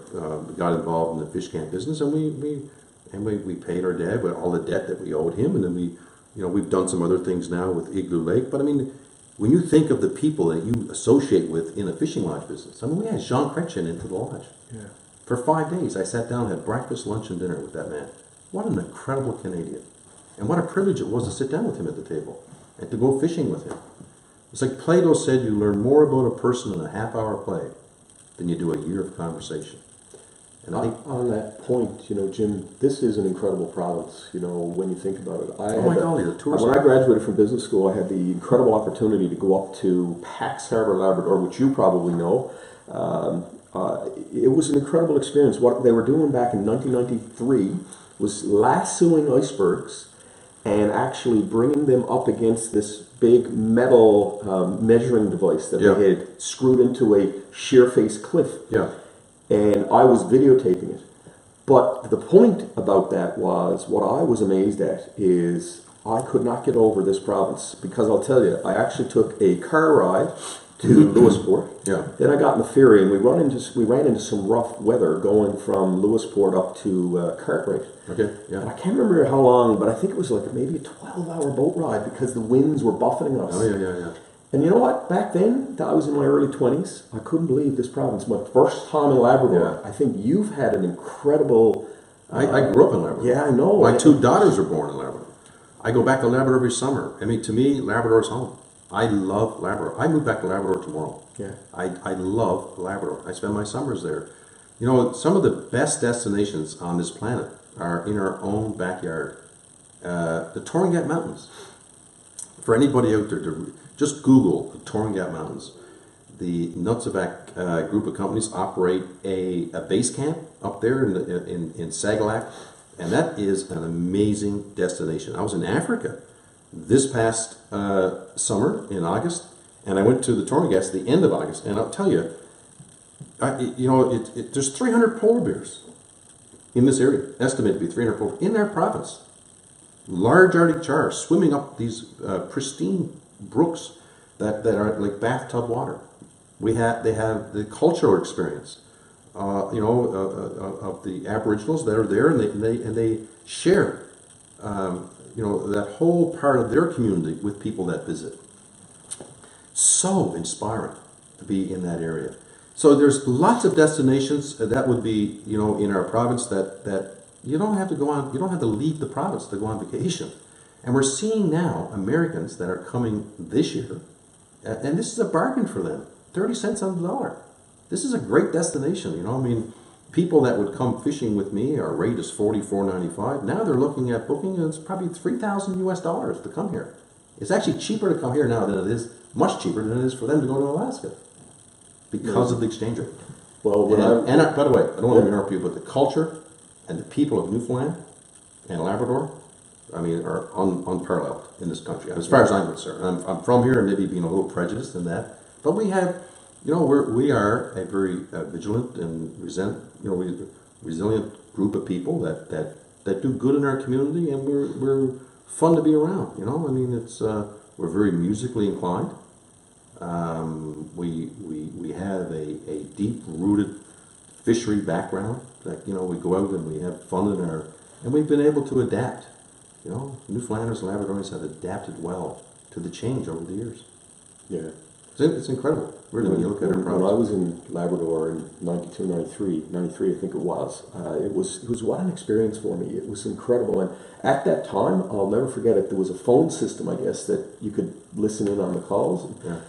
got involved in the fish camp business, and we paid our dad with all the debt that we owed him, and then we've done some other things now with Igloo Lake. But I mean, when you think of the people that you associate with in a fishing lodge business, I mean, we had Jean Chrétien into the lodge. Yeah. For 5 days, I sat down, had breakfast, lunch, and dinner with that man. What an incredible Canadian. And what a privilege it was to sit down with him at the table and to go fishing with him. It's like Plato said, you learn more about a person in a half-hour play than you do a year of conversation. And I think on that point, you know, Jim, this is an incredible province, you know, when you think about it. When I graduated from business school, I had the incredible opportunity to go up to Pax Harbour, Labrador, which you probably know. It was an incredible experience. What they were doing back in 1993 was lassoing icebergs and actually bringing them up against this big metal measuring device that they had screwed into a sheer face cliff. Yeah. And I was videotaping it. But the point about that was, what I was amazed at is I could not get over this province, because I'll tell you, I actually took a car ride to Lewisport. Yeah. Then I got in the ferry, and we ran into some rough weather going from Lewisport up to Cartwright. Okay. Yeah. And I can't remember how long, but I think it was like maybe a 12-hour boat ride because the winds were buffeting us. Oh yeah. And you know what? Back then, I was in my early 20s. I couldn't believe this province. My first time in Labrador. Yeah. I think you've had an incredible... I grew up in Labrador. Yeah, I know. My 2 daughters were born in Labrador. I go back to Labrador every summer. I mean, to me, Labrador's home. I love Labrador. I move back to Labrador tomorrow. Yeah. I love Labrador. I spend my summers there. You know, some of the best destinations on this planet are in our own backyard. The Torngat Mountains. For anybody out there, just Google the Torngat Mountains. The Nutsevac group of companies operate a base camp up there in Sagalak, and that is an amazing destination. I was in Africa this past summer in August, and I went to the Tornagats at the end of August, and I'll tell you, there's 300 polar bears in this area, estimated to be 300 polar in our province. Large Arctic char swimming up these pristine brooks that are like bathtub water. They have the cultural experience, of the Aboriginals that are there, and they share, that whole part of their community with people that visit. So inspiring to be in that area. So there's lots of destinations that would be, in our province that you don't have to go on. You don't have to leave the province to go on vacation. And we're seeing now Americans that are coming this year, and this is a bargain for them. 30 cents on the dollar. This is a great destination, people that would come fishing with me, our rate is $44.95. Now they're looking at booking, and it's probably $3,000 to come here. It's actually cheaper to come here now than it is, much cheaper than it is for them to go to Alaska because of the exchange rate. Well, by the way, I don't want to interrupt you, but the culture and the people of Newfoundland and Labrador, are unparalleled in this country, as far as I'm concerned. I'm from here and maybe being a little prejudiced in that, but we have, we are a very vigilant and resilient group of people that do good in our community, and fun to be around. You know, I mean, it's we're very musically inclined. We have a deep rooted fishery background. That, you know, we go out and we have fun and we've been able to adapt. You know, Newfoundlanders and Labradorians have adapted well to the change over the years. Yeah. It's incredible, really, when you look at our When I province. was in Labrador in 92, 93 I think it was what an experience for me. It was incredible. And at that time, I'll never forget it, there was a phone system, I guess, that you could listen in on the calls. Yeah.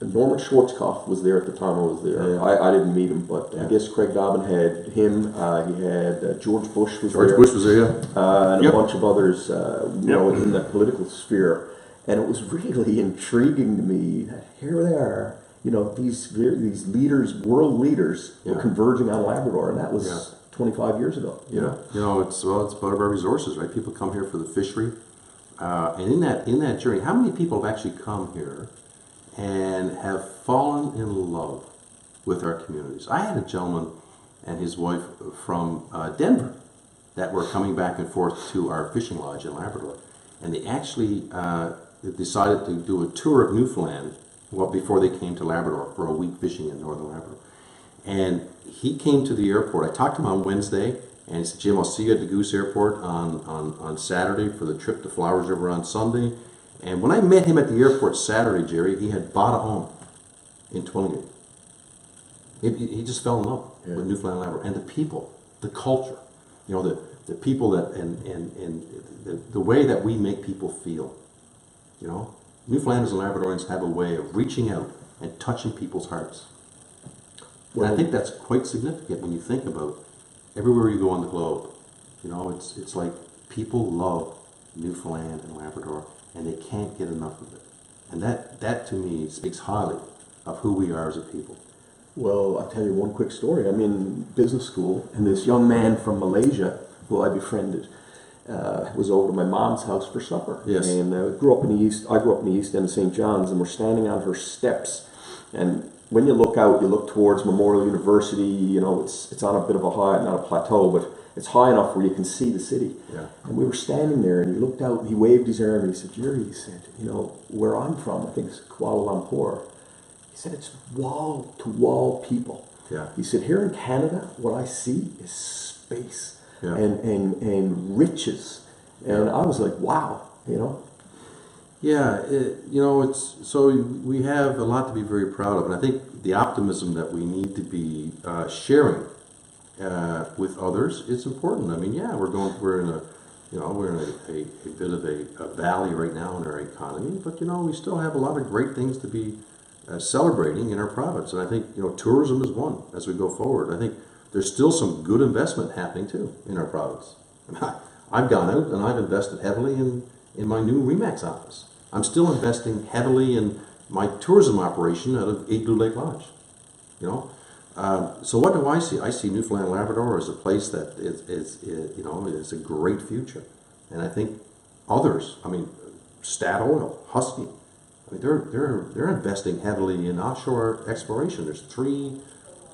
And Norman Schwarzkopf was there at the time I was there. Yeah. I didn't meet him, but I Yeah. guess Craig Dobbin had him. He had George Bush was George there. Bush was there, yeah. And Yep. a bunch of others, you know, in the political sphere. And it was really intriguing to me that here they are, you know, these leaders, world leaders, were Yeah. converging on Labrador, and that was Yeah. 25 years ago. You know? You know, it's part of our resources, right? People come here for the fishery, and in that journey, how many people have actually come here and have fallen in love with our communities? I had a gentleman and his wife from Denver that were coming back and forth to our fishing lodge in Labrador, and they actually decided to do a tour of Newfoundland before they came to Labrador for a week fishing in northern Labrador. And he came to the airport. I talked to him on Wednesday, and he said, "Jim, I'll see you at the Goose Airport on Saturday for the trip to Flowers River on Sunday." And when I met him at the airport Saturday, Jerry, he had bought a home in Twillingate. He just fell in love with Newfoundland Labrador and the people, the culture, you know, the people that and the way that we make people feel. You know, Newfoundlanders and Labradorians have a way of reaching out and touching people's hearts. And I think that's quite significant when you think about everywhere you go on the globe. You know, it's like people love Newfoundland and Labrador, and they can't get enough of it. And that to me speaks highly of who we are as a people. Well, I'll tell you one quick story. I'm in business school, and this young man from Malaysia, who I befriended, was over to my mom's house for supper. Yes. And I grew up in the East End of St. John's, and we're standing on her steps. And when you look out, you look towards Memorial University. You know, it's on a bit of a high, not a plateau, but it's high enough where you can see the city. Yeah. And we were standing there, and he looked out, and he waved his arm, and he said, "Jerry," he said, "you know, where I'm from, I think it's Kuala Lumpur." He said, "It's wall-to-wall people." Yeah. He said, "Here in Canada, what I see is space." Yeah. And riches, and I was like, wow, you know. Yeah, you know, it's so we have a lot to be very proud of, and I think the optimism that we need to be sharing with others is important. I mean, yeah, we're in a bit of a valley right now in our economy, but you know, we still have a lot of great things to be celebrating in our province, and I think, you know, tourism is one as we go forward. I think there's still some good investment happening too in our province. I've gone out and I've invested heavily in my new Remax office. I'm still investing heavily in my tourism operation out of Igloo Lake Lodge. You know, so what do I see? I see Newfoundland Labrador as a place that is a great future, and I think others. I mean, Statoil, Husky. I mean, they're investing heavily in offshore exploration. There's 3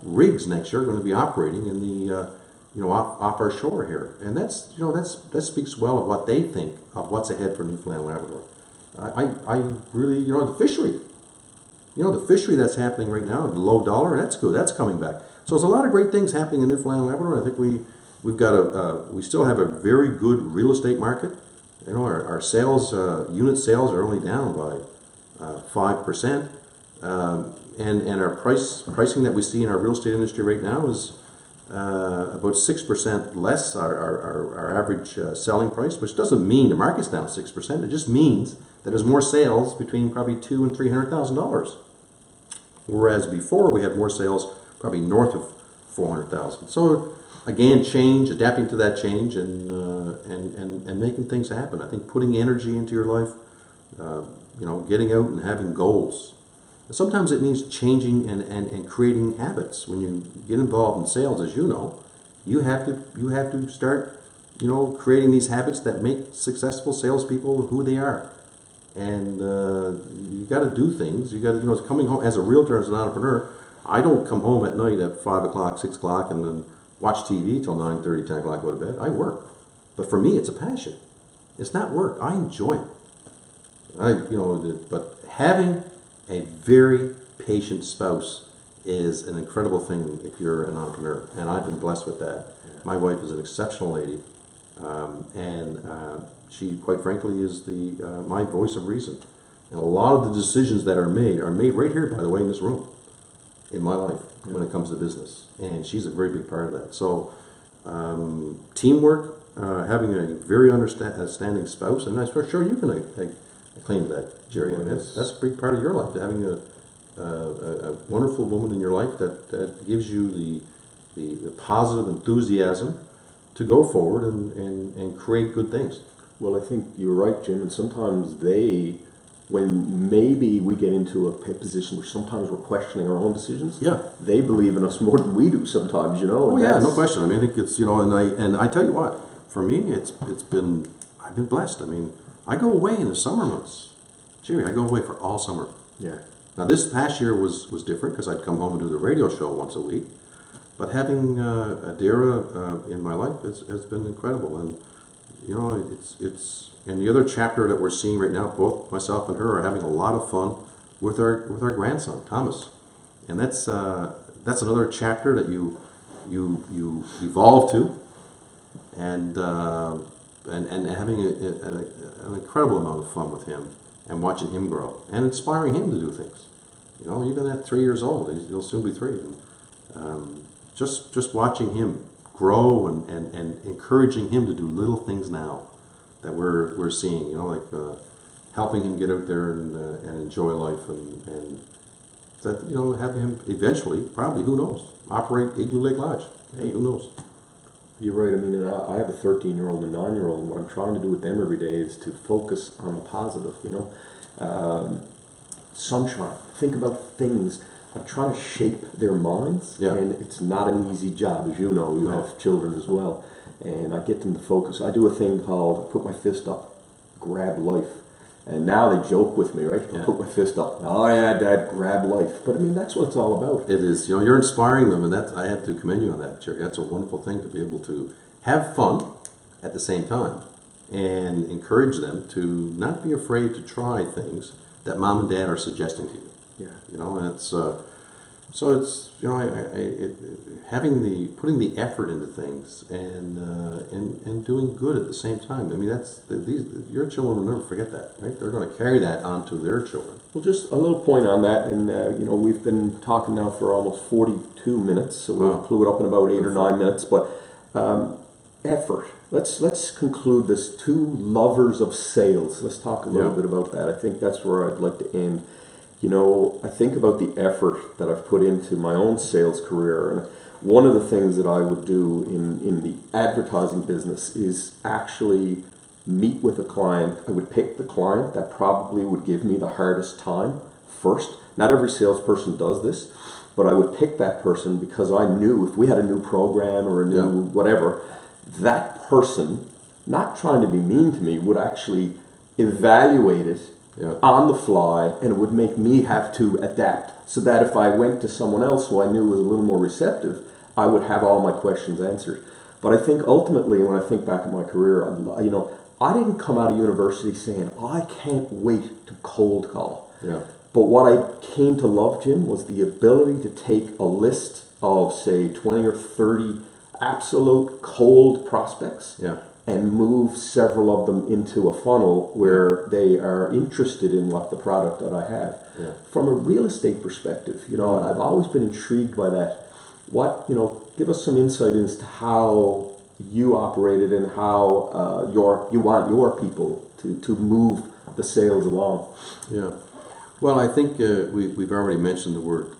rigs next year going to be operating in the off our shore here, and that speaks well of what they think of what's ahead for Newfoundland Labrador. I really, the fishery, the fishery that's happening right now, the low dollar, that's good, that's coming back. So there's a lot of great things happening in Newfoundland Labrador. I think we still have a very good real estate market. You know, our sales, unit sales are only down by 5%. And our pricing that we see in our real estate industry right now is about 6% less our average selling price, which doesn't mean the market's down 6%. It just means that there's more sales between probably $200,000 and $300,000, whereas before we had more sales probably north of $400,000. So again, adapting to that change, and making things happen. I think putting energy into your life, getting out and having goals. Sometimes it means changing and creating habits. When you get involved in sales, as you know, you have to start, creating these habits that make successful salespeople who they are. And you got to do things. You got to, coming home as a realtor, as an entrepreneur. I don't come home at night at 5 o'clock, 6 o'clock, and then watch TV till 9:30, 10 o'clock, go to bed. I work. But for me, it's a passion. It's not work. I enjoy it. But having a very patient spouse is an incredible thing if you're an entrepreneur, and I've been blessed with that. My wife is an exceptional lady, and she, quite frankly, is my voice of reason. And a lot of the decisions that are made right here, by the way, in this room, in my life, when it comes to business. And she's a very big part of that. So, teamwork, having a very understanding spouse, and I'm sure you can claim that, Jerry. I mean, that's a big part of your life, having a wonderful woman in your life that gives you the positive enthusiasm to go forward and create good things. Well, I think you're right, Jim, and sometimes when maybe we get into a position where sometimes we're questioning our own decisions, they believe in us more than we do sometimes, Oh yeah, no question. I mean, I think it's, and I tell you what, for me, I've been blessed. I mean, I go away in the summer months. Jerry, I go away for all summer. Yeah. Now this past year was different because I'd come home and do the radio show once a week. But having Adira in my life has been incredible, and it's and the other chapter that we're seeing right now, both myself and her are having a lot of fun with our grandson Thomas, and that's another chapter that you evolve to, and having an incredible amount of fun with him and watching him grow and inspiring him to do things. Even at 3 years old, he'll soon be 3. And, just watching him grow and encouraging him to do little things now that we're seeing, like helping him get out there and enjoy life, and that, having him eventually, probably, who knows, operate Igloo Lake Lodge. Hey, who knows? You're right. I mean, I have a 13-year-old and a 9-year-old, and what I'm trying to do with them every day is to focus on the positive, sunshine. Think about things. I'm trying to shape their minds, and it's not an easy job, as you know. You have children as well, and I get them to focus. I do a thing called put my fist up, grab life, and now they joke with me, right? Put my fist up. Oh yeah, Dad, grab life. But I mean, that's what it's all about. It is. You're inspiring them, and I have to commend you on that, Jerry. That's a wonderful thing to be able to have fun at the same time, and encourage them to not be afraid to try things that Mom and Dad are suggesting to you. And it's so it's putting the effort into things and doing good at the same time. I mean, your children will never forget that, right? They're going to carry that onto their children. Well, just a little point on that, and we've been talking now for almost 42 minutes, so we'll clue it up in about 8 or 9 minutes. But effort. Let's conclude this. 2 lovers of sales. Let's talk a little bit about that. I think that's where I'd like to end. I think about the effort that I've put into my own sales career, and one of the things that I would do in the advertising business is actually meet with a client. I would pick the client that probably would give me the hardest time first. Not every salesperson does this, but I would pick that person because I knew if we had a new program or a new whatever, that person, not trying to be mean to me, would actually evaluate it on the fly, and it would make me have to adapt, so that if I went to someone else who I knew was a little more receptive, I would have all my questions answered. But I think ultimately, when I think back in my career, I didn't come out of university saying, I can't wait to cold call. But what I came to love, Jim, was the ability to take a list of, say, 20 or 30 absolute cold prospects and move several of them into a funnel where they are interested in what the product that I have. From a real estate perspective, I've always been intrigued by that. Give us some insight as to how you operated and how you want your people to move the sales along. Well, I think we've already mentioned the word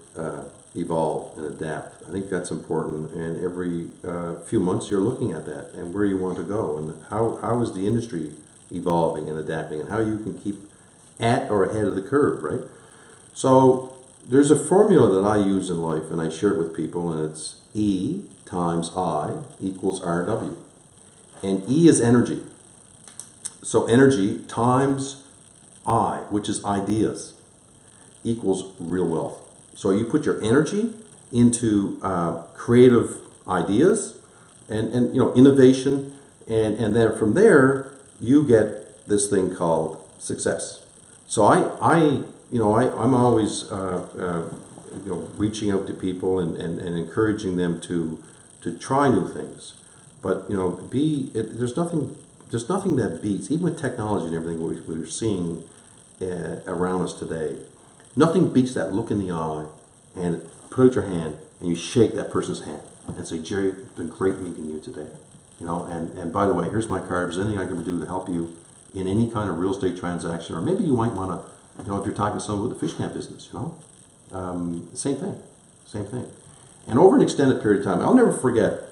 evolve and adapt. I think that's important, and every few months you're looking at that and where you want to go, and how is the industry evolving and adapting, and how you can keep at or ahead of the curve, right? So there's a formula that I use in life, and I share it with people, and it's E times I equals RW. And E is energy. So energy times I, which is ideas, equals real wealth. So you put your energy into creative ideas and innovation, and then from there you get this thing called success. So I'm always reaching out to people and encouraging them to try new things. But there's nothing that beats, even with technology and everything we're seeing around us today. Nothing beats that look in the eye and put out your hand and you shake that person's hand and say, Jerry, it's been great meeting you today. And by the way, here's my card. If there's anything I can do to help you in any kind of real estate transaction, or maybe you might want to, if you're talking to someone with a fish camp business, same thing. And over an extended period of time, I'll never forget,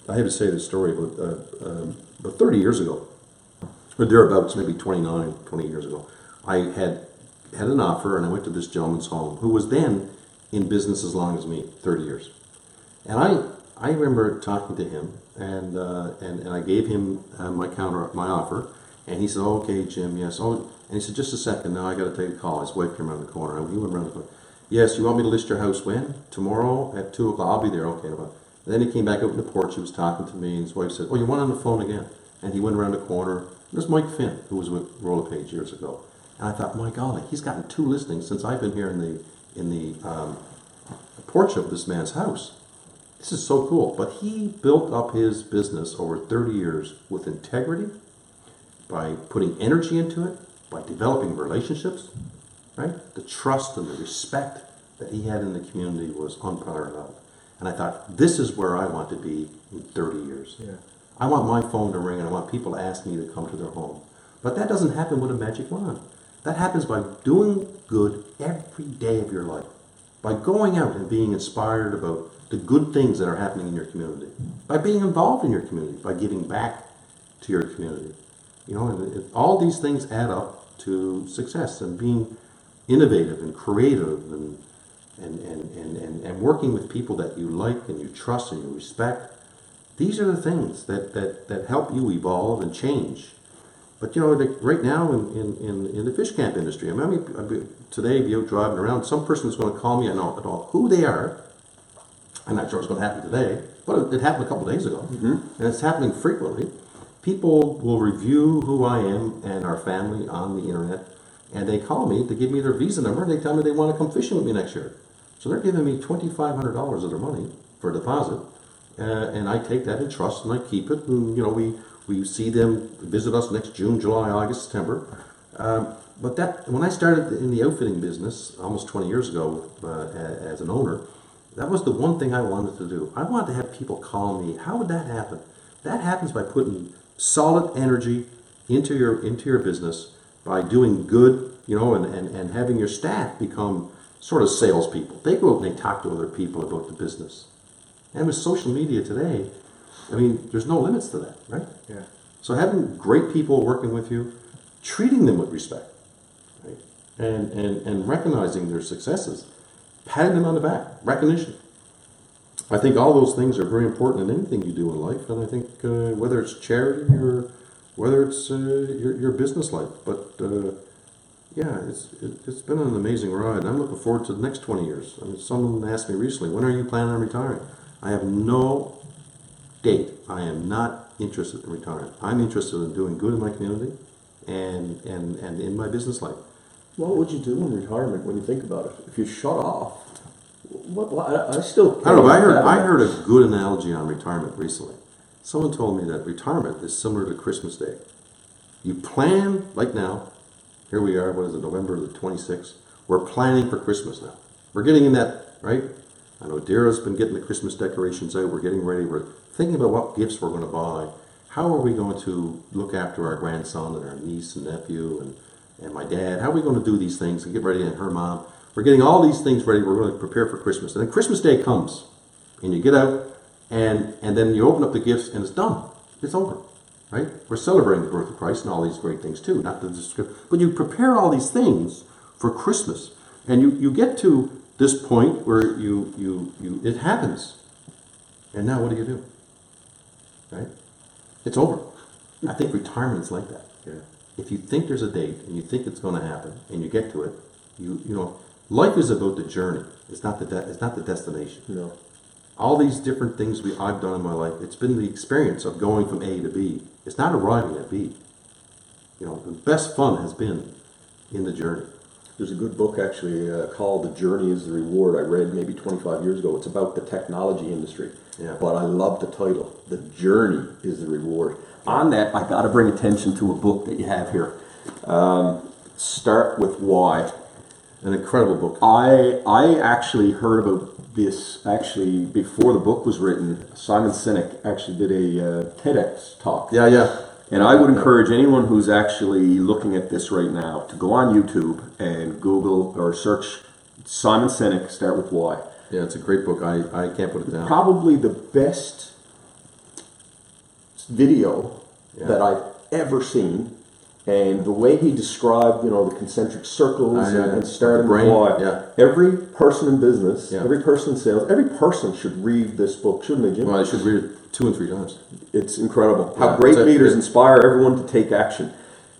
I had to say this story about 30 years ago, or thereabouts, maybe 20 years ago, I had an offer, and I went to this gentleman's home, who was then in business as long as me, 30 years. And I remember talking to him, and I gave him my offer, and he said, "Oh, okay, Jim, yes." Oh, and he said, "Just a second, now I got to take a call." His wife came around the corner, and he went around the corner. "Yes, you want me to list your house when? Tomorrow at 2 o'clock? I'll be there." Okay. And then he came back up in the porch, he was talking to me, and his wife said, "Oh, you want on the phone again?" And he went around the corner. There's Mike Finn, who was with Roller Page years ago. And I thought, my golly, he's gotten 2 listings since I've been here in the porch of this man's house. This is so cool. But he built up his business over 30 years with integrity, by putting energy into it, by developing relationships, right? The trust and the respect that he had in the community was unparalleled. And I thought, this is where I want to be in 30 years. Yeah. I want my phone to ring and I want people to ask me to come to their home. But that doesn't happen with a magic wand. That happens by doing good every day of your life. By going out and being inspired about the good things that are happening in your community. By being involved in your community. By giving back to your community. And all these things add up to success, and being innovative and creative and working with people that you like and you trust and you respect. These are the things that help you evolve and change. But right now in the fish camp industry, today if you're driving around, some person is going to call me, I know who they are. I'm not sure it's going to happen today, but it happened a couple of days ago, and it's happening frequently. People will review who I am and our family on the internet, and they call me to give me their visa number, and they tell me they want to come fishing with me next year. So they're giving me $2,500 of their money for a deposit, and I take that in trust and I keep it. And we see them visit us next June, July, August, September. But when I started in the outfitting business almost 20 years ago as an owner, that was the one thing I wanted to do. I wanted to have people call me. How would that happen? That happens by putting solid energy into your business, by doing good, and having your staff become sort of salespeople. They go out and they talk to other people about the business. And with social media today, there's no limits to that, right? Yeah. So having great people working with you, treating them with respect, right? And recognizing their successes, patting them on the back, recognition. I think all those things are very important in anything you do in life, and I think whether it's charity or whether it's your business life. But it's been an amazing ride. I'm looking forward to the next 20 years. Someone asked me recently, when are you planning on retiring? I have no date. I am not interested in retiring. I'm interested in doing good in my community and in my business life. What would you do in retirement when you think about it? If you shut off, I don't know. I heard a good analogy on retirement recently. Someone told me that retirement is similar to Christmas Day. You plan, like now, here we are, November the 26th. We're planning for Christmas now. We're getting in that, right? I know Dara's been getting the Christmas decorations out. We're getting ready. We're thinking about what gifts we're going to buy. How are we going to look after our grandson and our niece and nephew and my dad? How are we going to do these things and get ready, and her mom? We're getting all these things ready. We're going to prepare for Christmas. And then Christmas Day comes, and you get out, and then you open up the gifts, and it's done. It's over, right? We're celebrating the birth of Christ and all these great things too. Not the description, but you prepare all these things for Christmas, and you get to this point where it happens, and now what do? Right? It's over. I think retirement is like that. Yeah. If you think there's a date and you think it's going to happen, and you get to it, life is about the journey. It's not the destination. No. All these different things I've done in my life, it's been the experience of going from A to B. It's not arriving at B. the best fun has been in the journey. There's a good book actually called The Journey is the Reward. I read maybe 25 years ago. It's about the technology industry. Yeah. But I love the title. The Journey is the Reward. On that, I got to bring attention to a book that you have here. Start with Why. An incredible book. I actually heard about this actually before the book was written. Simon Sinek actually did a TEDx talk. Yeah. And I would encourage anyone who's actually looking at this right now to go on YouTube and Google or search Simon Sinek, Start With Why. Yeah, it's a great book. I can't put it down. Probably the best video that I've ever seen. And the way he described, the concentric circles and starting with why. Yeah. Every person in business, every person in sales, every person should read this book, shouldn't they, Jim? Well, I should read it 2 and 3 times. It's incredible. How great leaders inspire everyone to take action.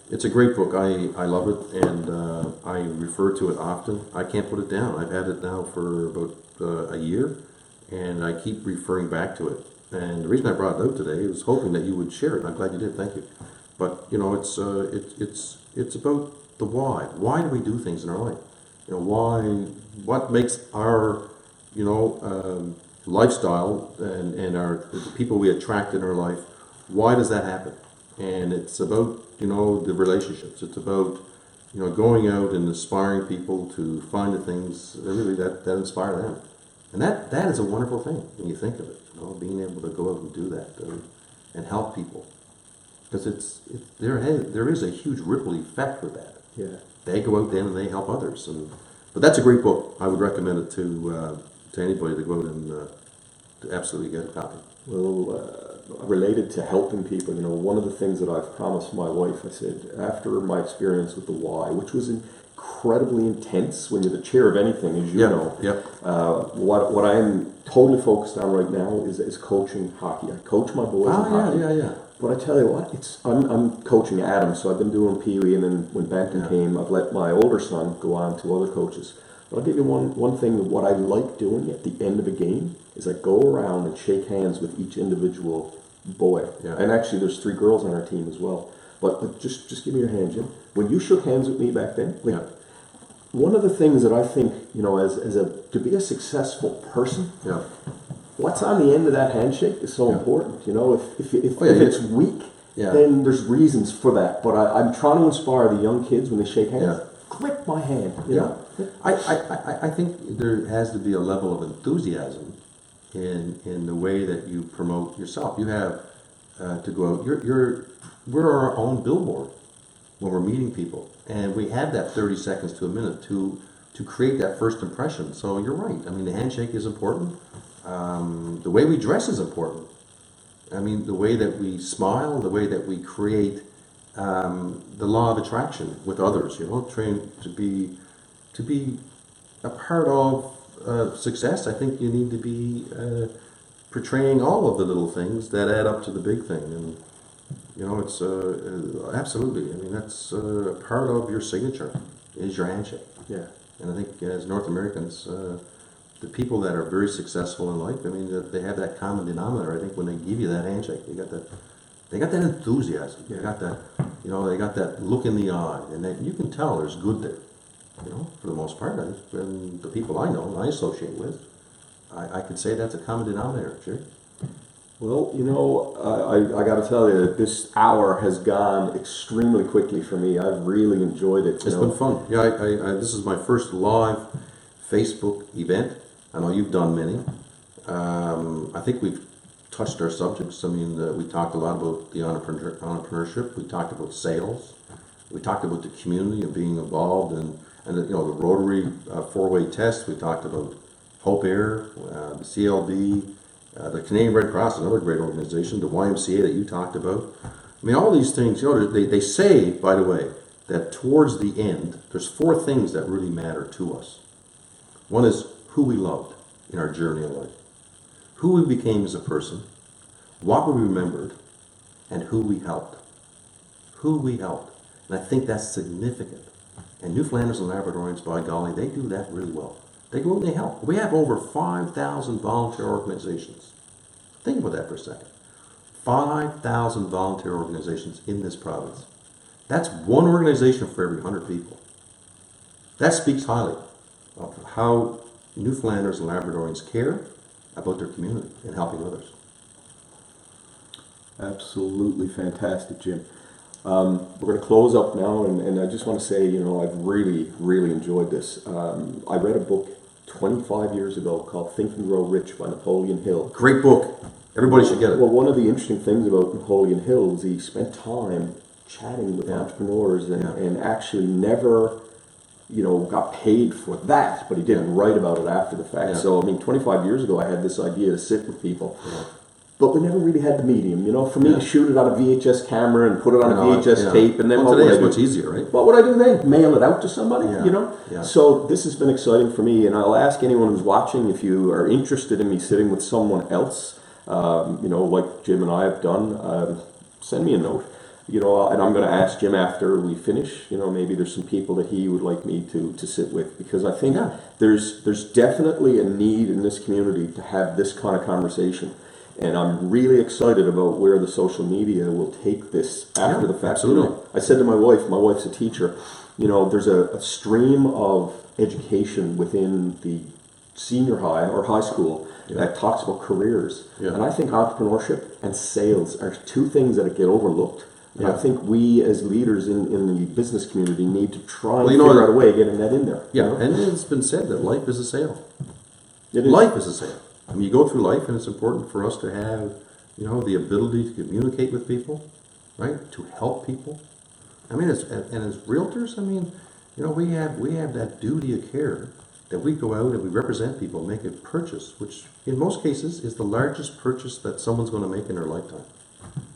It's a great book. I love it, and I refer to it often. I can't put it down. I've had it now for about a year, and I keep referring back to it. And the reason I brought it out today was hoping that you would share it. I'm glad you did. Thank you. But it's about the why. Why do we do things in our life? Why? What makes our lifestyle and the people we attract in our life? Why does that happen? And it's about the relationships. It's about going out and inspiring people to find the things that inspire them. And that is a wonderful thing when you think of it. Being able to go out and do that and help people. Because there is a huge ripple effect with that. Yeah. They go out then and they help others. But that's a great book. I would recommend it to anybody to go out and to absolutely get a copy. Well, related to helping people, one of the things that I've promised my wife, I said, after my experience with the why, which was incredibly intense when you're the chair of anything, as you know. What I'm totally focused on right now is coaching hockey. I coach my boys in hockey. Yeah. But I tell you what, I'm coaching Adam, so I've been doing Pee Wee, and then when Benton came, I've let my older son go on to other coaches. But I'll give you one thing that what I like doing at the end of a game is I go around and shake hands with each individual boy. Yeah. And actually there's 3 girls on our team as well. But just give me your hand, Jim. When you shook hands with me back then, one of the things that I think, to be a successful person, what's on the end of that handshake is so important. If it's weak, then there's reasons for that. But I'm trying to inspire the young kids when they shake hands. Grip my hand. I think there has to be a level of enthusiasm in the way that you promote yourself. You have to go out. We're our own billboard when we're meeting people, and we have that 30 seconds to a minute to create that first impression. So you're right. I mean, the handshake is important. The way we dress is important. I mean, the way that we smile, the way that we create the law of attraction with others. Train to be a part of success. I think you need to be portraying all of the little things that add up to the big thing. And it's absolutely. I mean, that's part of your signature is your handshake. Yeah. And I think as North Americans. The people that are very successful in life, I mean, they have that common denominator. I think when they give you that handshake, they got that enthusiasm. They got that, they got that look in the eye, and you can tell there's good there. For the most part, and the people I know and I associate with, I could say that's a common denominator. Sure. Well, I got to tell you that this hour has gone extremely quickly for me. I've really enjoyed it. It's been fun. Yeah, this is my first live Facebook event. I know you've done many. I think we've touched our subjects. I mean, we talked a lot about the entrepreneurship. We talked about sales. We talked about the community and being involved, and the Rotary 4-way test. We talked about Hope Air, the CLB, the Canadian Red Cross, another great organization, the YMCA that you talked about. I mean, all these things. They say, by the way, that towards the end, there's 4 things that really matter to us. One is who we loved in our journey in life, who we became as a person, what we remembered, and who we helped. Who we helped. And I think that's significant. And Newfoundlanders and Labradorians, by golly, they do that really well. They go and they help. We have over 5,000 volunteer organizations. Think about that for a second. 5,000 volunteer organizations in this province. That's one organization for every 100 people. That speaks highly of how Newfoundlanders and Labradorians care about their community and helping others. Absolutely fantastic, Jim. We're going to close up now, and I just want to say, I've really, really enjoyed this. I read a book 25 years ago called Think and Grow Rich by Napoleon Hill. Great book. Everybody should get it. Well, one of the interesting things about Napoleon Hill is he spent time chatting with entrepreneurs and actually never, got paid for that, but he didn't write about it after the fact. Yeah. So, 25 years ago, I had this idea to sit with people. Yeah. But we never really had the medium, For me to shoot it on a VHS camera and put it on a VHS tape, and then today it's much easier, right? What would I do then? Mail it out to somebody, Yeah. So this has been exciting for me, and I'll ask anyone who's watching if you are interested in me sitting with someone else, like Jim and I have done. Send me a note, and I'm going to ask Jim after we finish. Maybe there's some people that he would like me to sit with, because I think there's definitely a need in this community to have this kind of conversation. And I'm really excited about where the social media will take this after the fact. Absolutely. I said to my wife's a teacher, there's a stream of education within the senior high or high school that talks about careers. Yeah. And I think entrepreneurship and sales are two things that get overlooked. And I think we as leaders in the business community need to try and figure out a way of getting that in there. Yeah, and it's been said that life is a sale. It is. Life is a sale. You go through life, and it's important for us to have, the ability to communicate with people, right? To help people. As realtors, we have that duty of care that we go out and we represent people, make a purchase, which in most cases is the largest purchase that someone's going to make in their lifetime.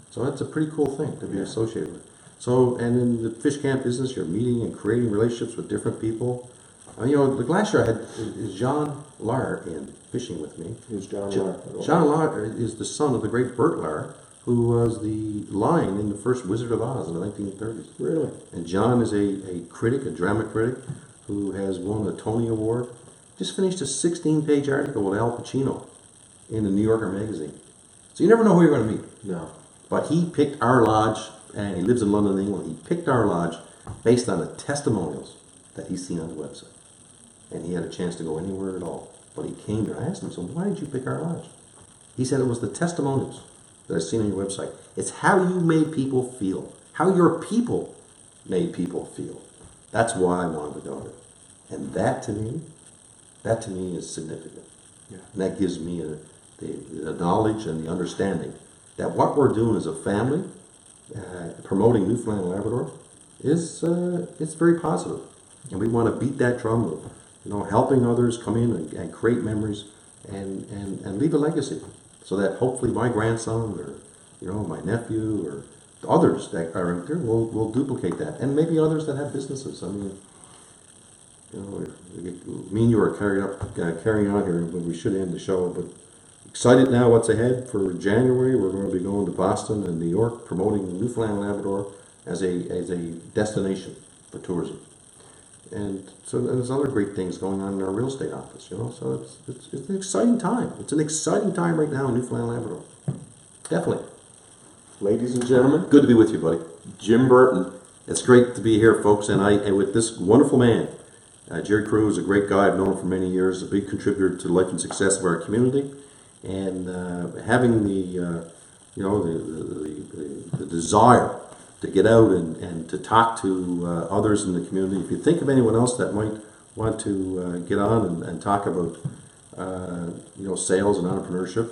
So that's a pretty cool thing to be associated with. So, and in the fish camp business, you're meeting and creating relationships with different people. The last year I had John Lahr in fishing with me. Who's John Lahr? John Lahr is the son of the great Burt Lahr, who was the lion in the first Wizard of Oz in the 1930s. Really? And John is a critic, a drama critic, who has won a Tony Award. Just finished a 16-page article with Al Pacino in the New Yorker magazine. So you never know who you're going to meet. No. But he picked our lodge, and he lives in London, England. He picked our lodge based on the testimonials that he's seen on the website. And he had a chance to go anywhere at all. But he came there. I asked him, so why did you pick our lodge? He said it was the testimonials that I've seen on your website. It's how you made people feel. How your people made people feel. That's why I wanted to go there. And that to me is significant. Yeah. And that gives me the knowledge and the understanding that what we're doing as a family, promoting Newfoundland Labrador, is it's very positive. And we want to beat that drum of helping others come in and create memories and leave a legacy, so that hopefully my grandson or my nephew or others that are out there will duplicate that, and maybe others that have businesses. Me and you are carrying on here, but we should end the show. But excited now what's ahead for January. We're going to be going to Boston and New York, promoting Newfoundland Labrador as a destination for tourism. And so there's other great things going on in our real estate office, So it's an exciting time. It's an exciting time right now in Newfoundland Labrador. Definitely. Ladies and gentlemen, good to be with you, buddy. Jim Burton. It's great to be here, folks, and with this wonderful man. Jerry Carew is a great guy. I've known him for many years. A big contributor to the life and success of our community, and having the desire to get out and to talk to others in the community. If you think of anyone else that might want to get on and talk about sales and entrepreneurship,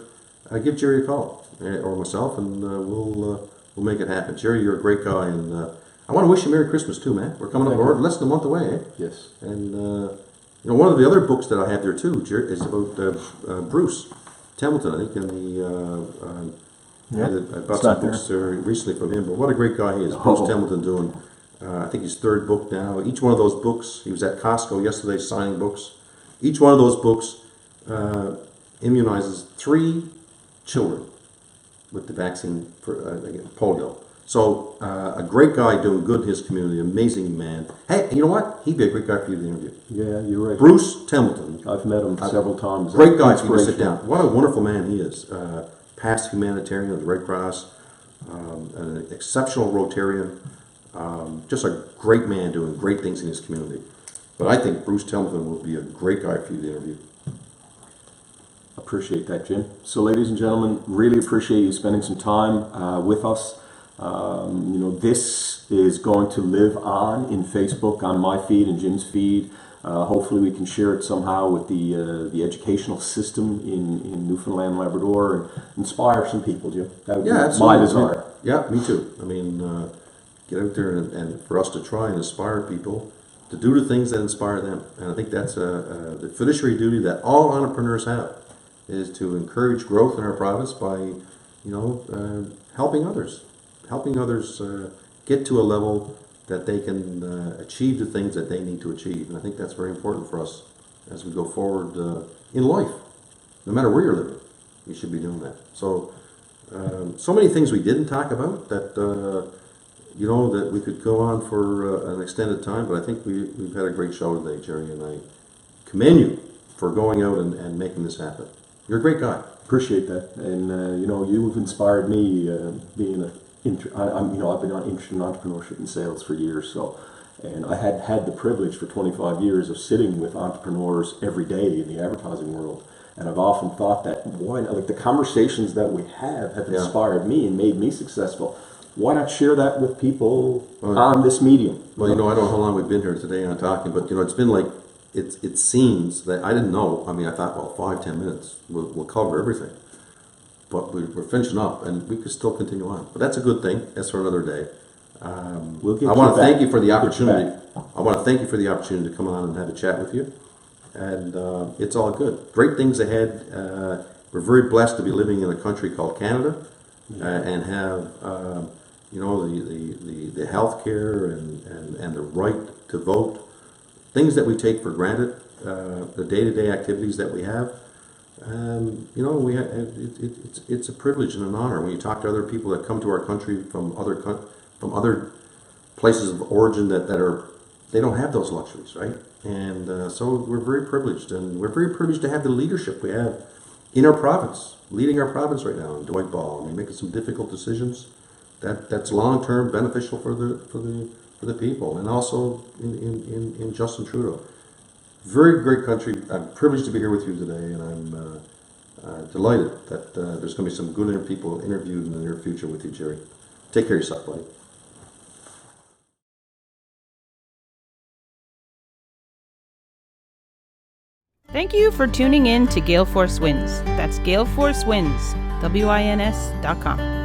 give Jerry a call or myself, and we'll make it happen. Jerry, you're a great guy, and I want to wish you Merry Christmas too, man. We're coming up less than a month away, eh? Yes. And one of the other books that I have there too, Jerry, is about Bruce Templeton. I think in the I bought some books recently from him, but what a great guy he is. Bruce Templeton doing, I think his third book now. Each one of those books, he was at Costco yesterday signing books. Each one of those books immunizes 3 children with the vaccine for polio. So a great guy doing good in his community, amazing man. Hey, you know what? He'd be a great guy for you to interview. Yeah, you're right. Bruce Templeton. I've met him several times. Great guy for you to sit down. What a wonderful man he is. Past humanitarian of the Red Cross, an exceptional Rotarian, Just a great man doing great things in his community. But I think Bruce Templeton will be a great guy for you to interview. Appreciate that, Jim. So, ladies and gentlemen, really appreciate you spending some time with us. This is going to live on in Facebook, on my feed and Jim's feed. Hopefully we can share it somehow with the educational system in Newfoundland Labrador and inspire some people, Jim. That would be my desire. Yeah, me too. I mean, get out there and for us to try and inspire people to do the things that inspire them. And I think that's the fiduciary duty that all entrepreneurs have, is to encourage growth in our province by, helping others get to a level that they can achieve the things that they need to achieve. And I think that's very important for us as we go forward in life. No matter where you're living, you should be doing that. So, so many things we didn't talk about that, that we could go on for an extended time, but I think we've had a great show today, Jerry, and I commend you for going out and making this happen. You're a great guy. Appreciate that. And, you've inspired me being I've been interested in entrepreneurship and sales for years, and I had the privilege for 25 years of sitting with entrepreneurs every day in the advertising world, and I've often thought that the conversations that we have inspired me and made me successful. Why not share that with people on this medium? Well, I don't know how long we've been here today on talking, but it's been like it seems that I didn't know. I mean, I thought, 5-10 minutes we'll cover everything. But we're finishing up, and we could still continue on. But that's a good thing. That's for another day. I want to thank you for the opportunity. I want to thank you for the opportunity to come on and have a chat with you. And it's all good. Great things ahead. We're very blessed to be living in a country called Canada, and have the health care and the right to vote. Things that we take for granted. The day-to-day activities that we have. It's a privilege and an honor when you talk to other people that come to our country from other places of origin that they don't have those luxuries, right? And so we're very privileged, and we're very privileged to have the leadership we have in our province, leading our province right now. And Dwight Ball, I mean, making some difficult decisions that's long term beneficial for the people, and also in Justin Trudeau. Very great country. I'm privileged to be here with you today, and I'm delighted that there's going to be some good people interviewed in the near future with you, Jerry. Take care of yourself, buddy. Thank you for tuning in to Gale Force Winds. That's Gale Force Winds, WINS.com.